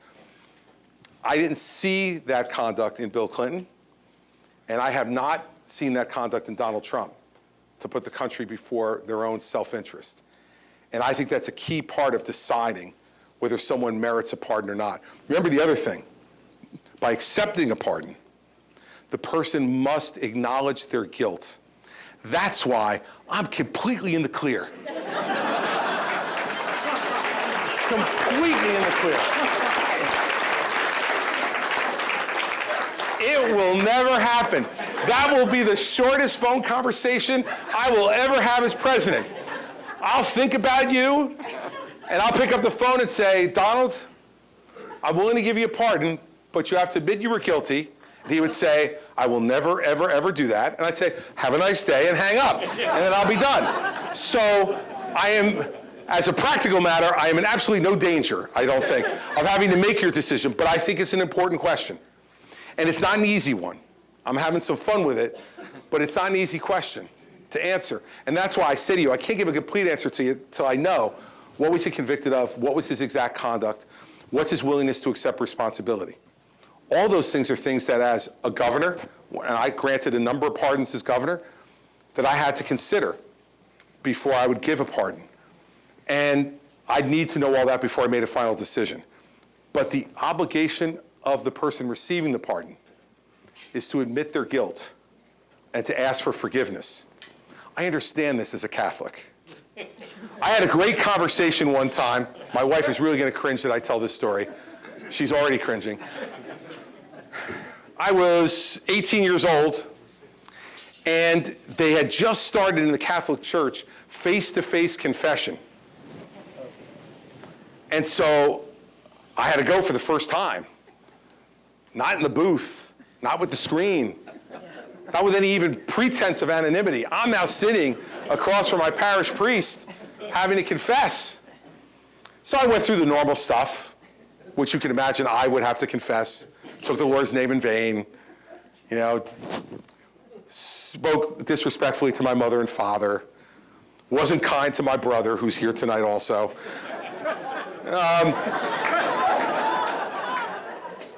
I didn't see that conduct in Bill Clinton, and I have not seen that conduct in Donald Trump, to put the country before their own self-interest. And I think that's a key part of deciding whether someone merits a pardon or not. Remember the other thing, by accepting a pardon, the person must acknowledge their guilt. That's why I'm completely in the clear. Completely in the clear. It will never happen. That will be the shortest phone conversation I will ever have as president. I'll think about you, and I'll pick up the phone and say, Donald, I'm willing to give you a pardon, but you have to admit you were guilty. And he would say, I will never, ever, ever do that. And I'd say, have a nice day, and hang up. And then I'll be done. So I am, as a practical matter, I am in absolutely no danger, I don't think, of having to make your decision. But I think it's an important question. And it's not an easy one. I'm having some fun with it, but it's not an easy question to answer. And that's why I say to you, I can't give a complete answer to you until I know what was he convicted of, what was his exact conduct, what's his willingness to accept responsibility. All those things are things that as a governor, and I granted a number of pardons as governor, that I had to consider before I would give a pardon. And I'd need to know all that before I made a final decision. But the obligation of the person receiving the pardon is to admit their guilt and to ask for forgiveness. I understand this as a Catholic. I had a great conversation one time. My wife is really going to cringe that I tell this story. She's already cringing. I was 18 years old, and they had just started in the Catholic Church face-to-face confession. And so I had to go for the first time. Not in the booth, not with the screen, not with any even pretense of anonymity. I'm now sitting across from my parish priest having to confess. So I went through the normal stuff, which you can imagine I would have to confess. Took the Lord's name in vain, spoke disrespectfully to my mother and father, wasn't kind to my brother, who's here tonight also.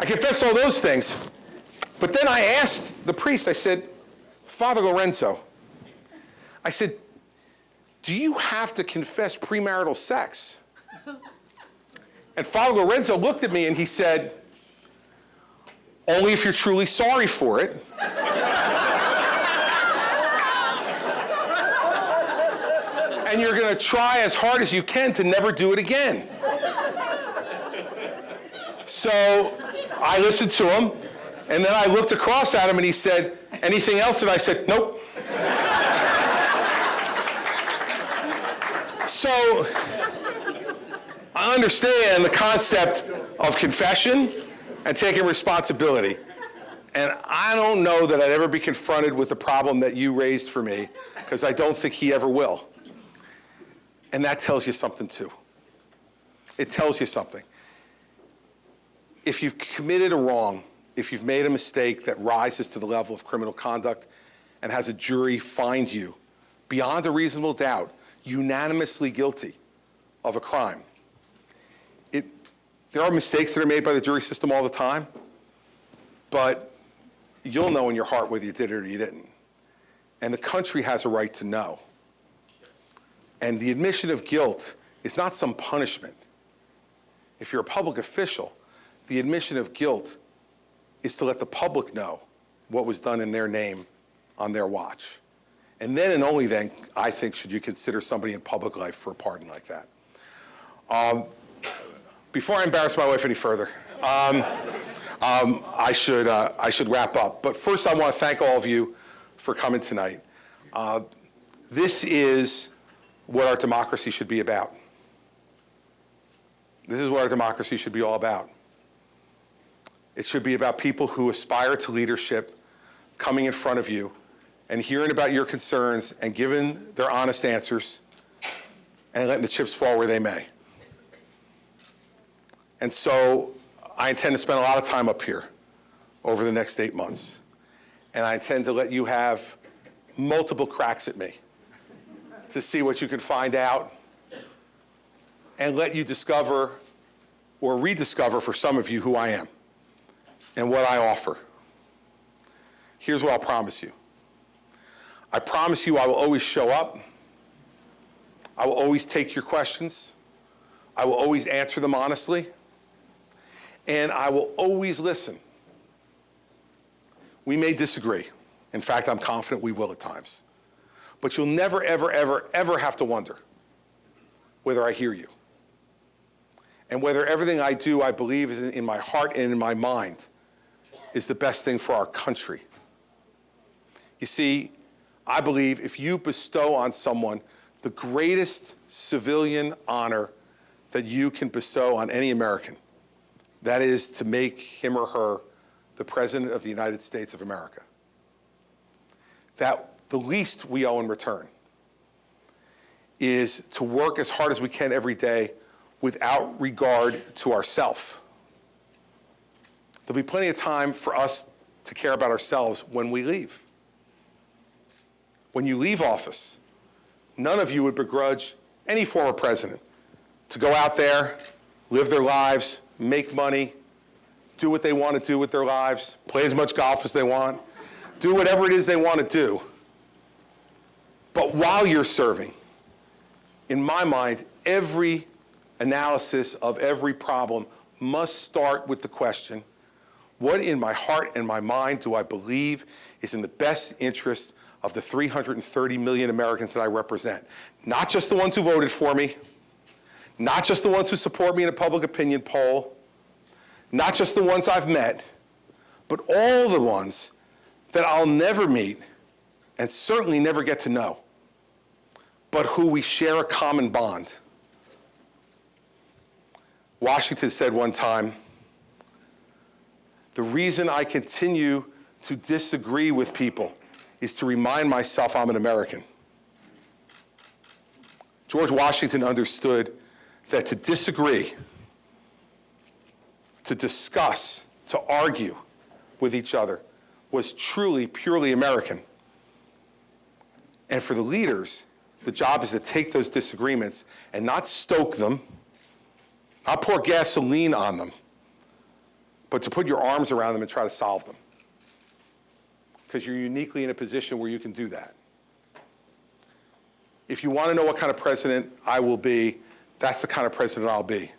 I confessed all those things. But then I asked the priest, I said, Father Lorenzo, I said, do you have to confess premarital sex? And Father Lorenzo looked at me and he said, only if you're truly sorry for it. And you're going to try as hard as you can to never do it again. So I listened to him, and then I looked across at him and he said, anything else? And I said, nope. So I understand the concept of confession and taking responsibility. And I don't know that I'd ever be confronted with the problem that you raised for me, because I don't think he ever will. And that tells you something too. It tells you something. If you've committed a wrong, if you've made a mistake that rises to the level of criminal conduct and has a jury find you beyond a reasonable doubt unanimously guilty of a crime, there are mistakes that are made by the jury system all the time, but you'll know in your heart whether you did it or you didn't. And the country has a right to know. And the admission of guilt is not some punishment. If you're a public official, the admission of guilt is to let the public know what was done in their name on their watch. And then and only then, I think, should you consider somebody in public life for a pardon like that. Before I embarrass my wife any further, I should wrap up. But first, I want to thank all of you for coming tonight. This is what our democracy should be about. This is what our democracy should be all about. It should be about people who aspire to leadership coming in front of you and hearing about your concerns and giving their honest answers and letting the chips fall where they may. And so I intend to spend a lot of time up here over the next 8 months. And I intend to let you have multiple cracks at me to see what you can find out and let you discover or rediscover for some of you who I am and what I offer. Here's what I'll promise you. I promise you I will always show up. I will always take your questions. I will always answer them honestly. And I will always listen. We may disagree. In fact, I'm confident we will at times. But you'll never, ever, ever, ever have to wonder whether I hear you. And whether everything I do, I believe, is in my heart and in my mind, is the best thing for our country. You see, I believe if you bestow on someone the greatest civilian honor that you can bestow on any American, that is to make him or her the President of the United States of America, that the least we owe in return is to work as hard as we can every day without regard to ourself. There'll be plenty of time for us to care about ourselves when we leave. When you leave office, none of you would begrudge any former president to go out there, live their lives, make money, do what they want to do with their lives, play as much golf as they want, do whatever it is they want to do. But while you're serving, in my mind, every analysis of every problem must start with the question, what in my heart and my mind do I believe is in the best interest of the 330 million Americans that I represent? Not just the ones who voted for me, not just the ones who support me in a public opinion poll, not just the ones I've met, but all the ones that I'll never meet and certainly never get to know, but who we share a common bond. Washington said one time, the reason I continue to disagree with people is to remind myself I'm an American. George Washington understood that to disagree, to discuss, to argue with each other was truly, purely American. And for the leaders, the job is to take those disagreements and not stoke them, not pour gasoline on them, but to put your arms around them and try to solve them. Because you're uniquely in a position where you can do that. If you want to know what kind of president I will be, that's the kind of president I'll be.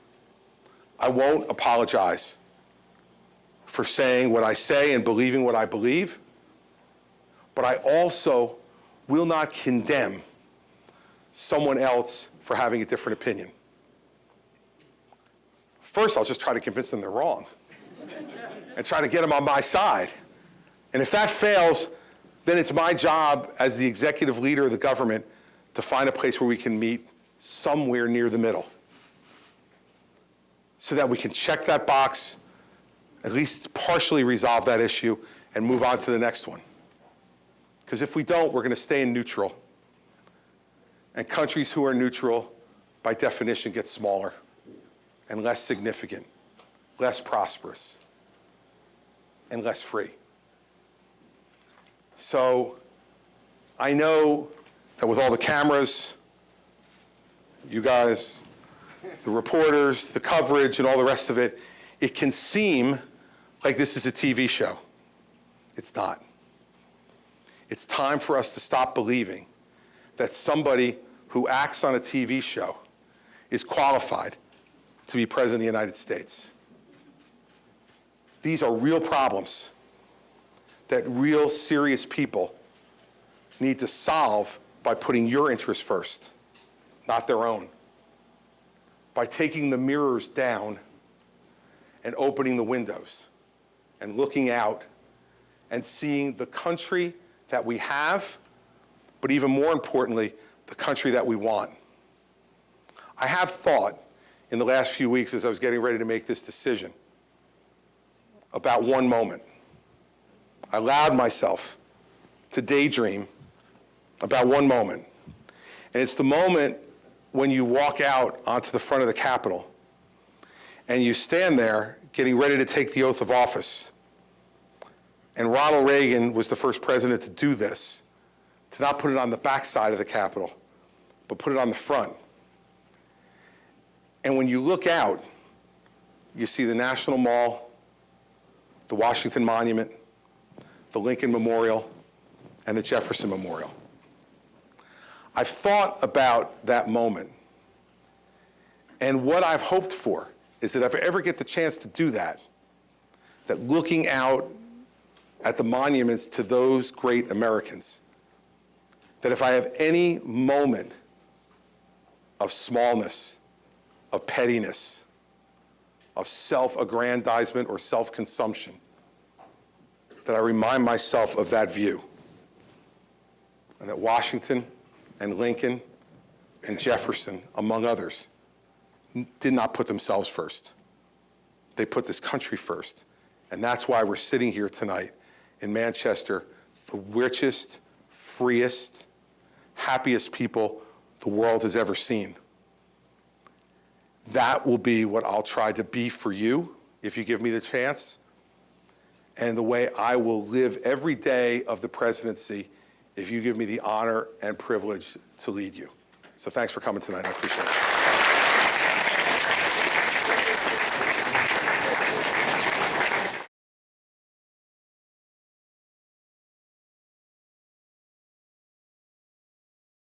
I won't apologize for saying what I say and believing what I believe, but I also will not condemn someone else for having a different opinion. First, I'll just try to convince them they're wrong and try to get them on my side. And if that fails, then it's my job as the executive leader of the government to find a place where we can meet somewhere near the middle so that we can check that box, at least partially resolve that issue, and move on to the next one. Because if we don't, we're going to stay in neutral. And countries who are neutral, by definition, get smaller and less significant, less prosperous, and less free. So I know that with all the cameras, you guys, the reporters, the coverage, and all the rest of it, it can seem like this is a TV show. It's not. It's time for us to stop believing that somebody who acts on a TV show is qualified to be president of the United States. These are real problems that real serious people need to solve by putting your interests first, not their own. By taking the mirrors down and opening the windows and looking out and seeing the country that we have, but even more importantly, the country that we want. I have thought in the last few weeks as I was getting ready to make this decision about one moment. I allowed myself to daydream about one moment. And it's the moment when you walk out onto the front of the Capitol and you stand there getting ready to take the oath of office. And Ronald Reagan was the first president to do this, to not put it on the back side of the Capitol, but put it on the front. And when you look out, you see the National Mall, the Washington Monument, the Lincoln Memorial, and the Jefferson Memorial. I've thought about that moment. And what I've hoped for is that if I ever get the chance to do that, that looking out at the monuments to those great Americans, that if I have any moment of smallness, of pettiness, of self-aggrandizement or self-consumption, that I remind myself of that view, and that Washington and Lincoln and Jefferson, among others, did not put themselves first. They put this country first. And that's why we're sitting here tonight in Manchester, the richest, freest, happiest people the world has ever seen. That will be what I'll try to be for you, if you give me the chance, and the way I will live every day of the presidency if you give me the honor and privilege to lead you. So thanks for coming tonight. I appreciate it.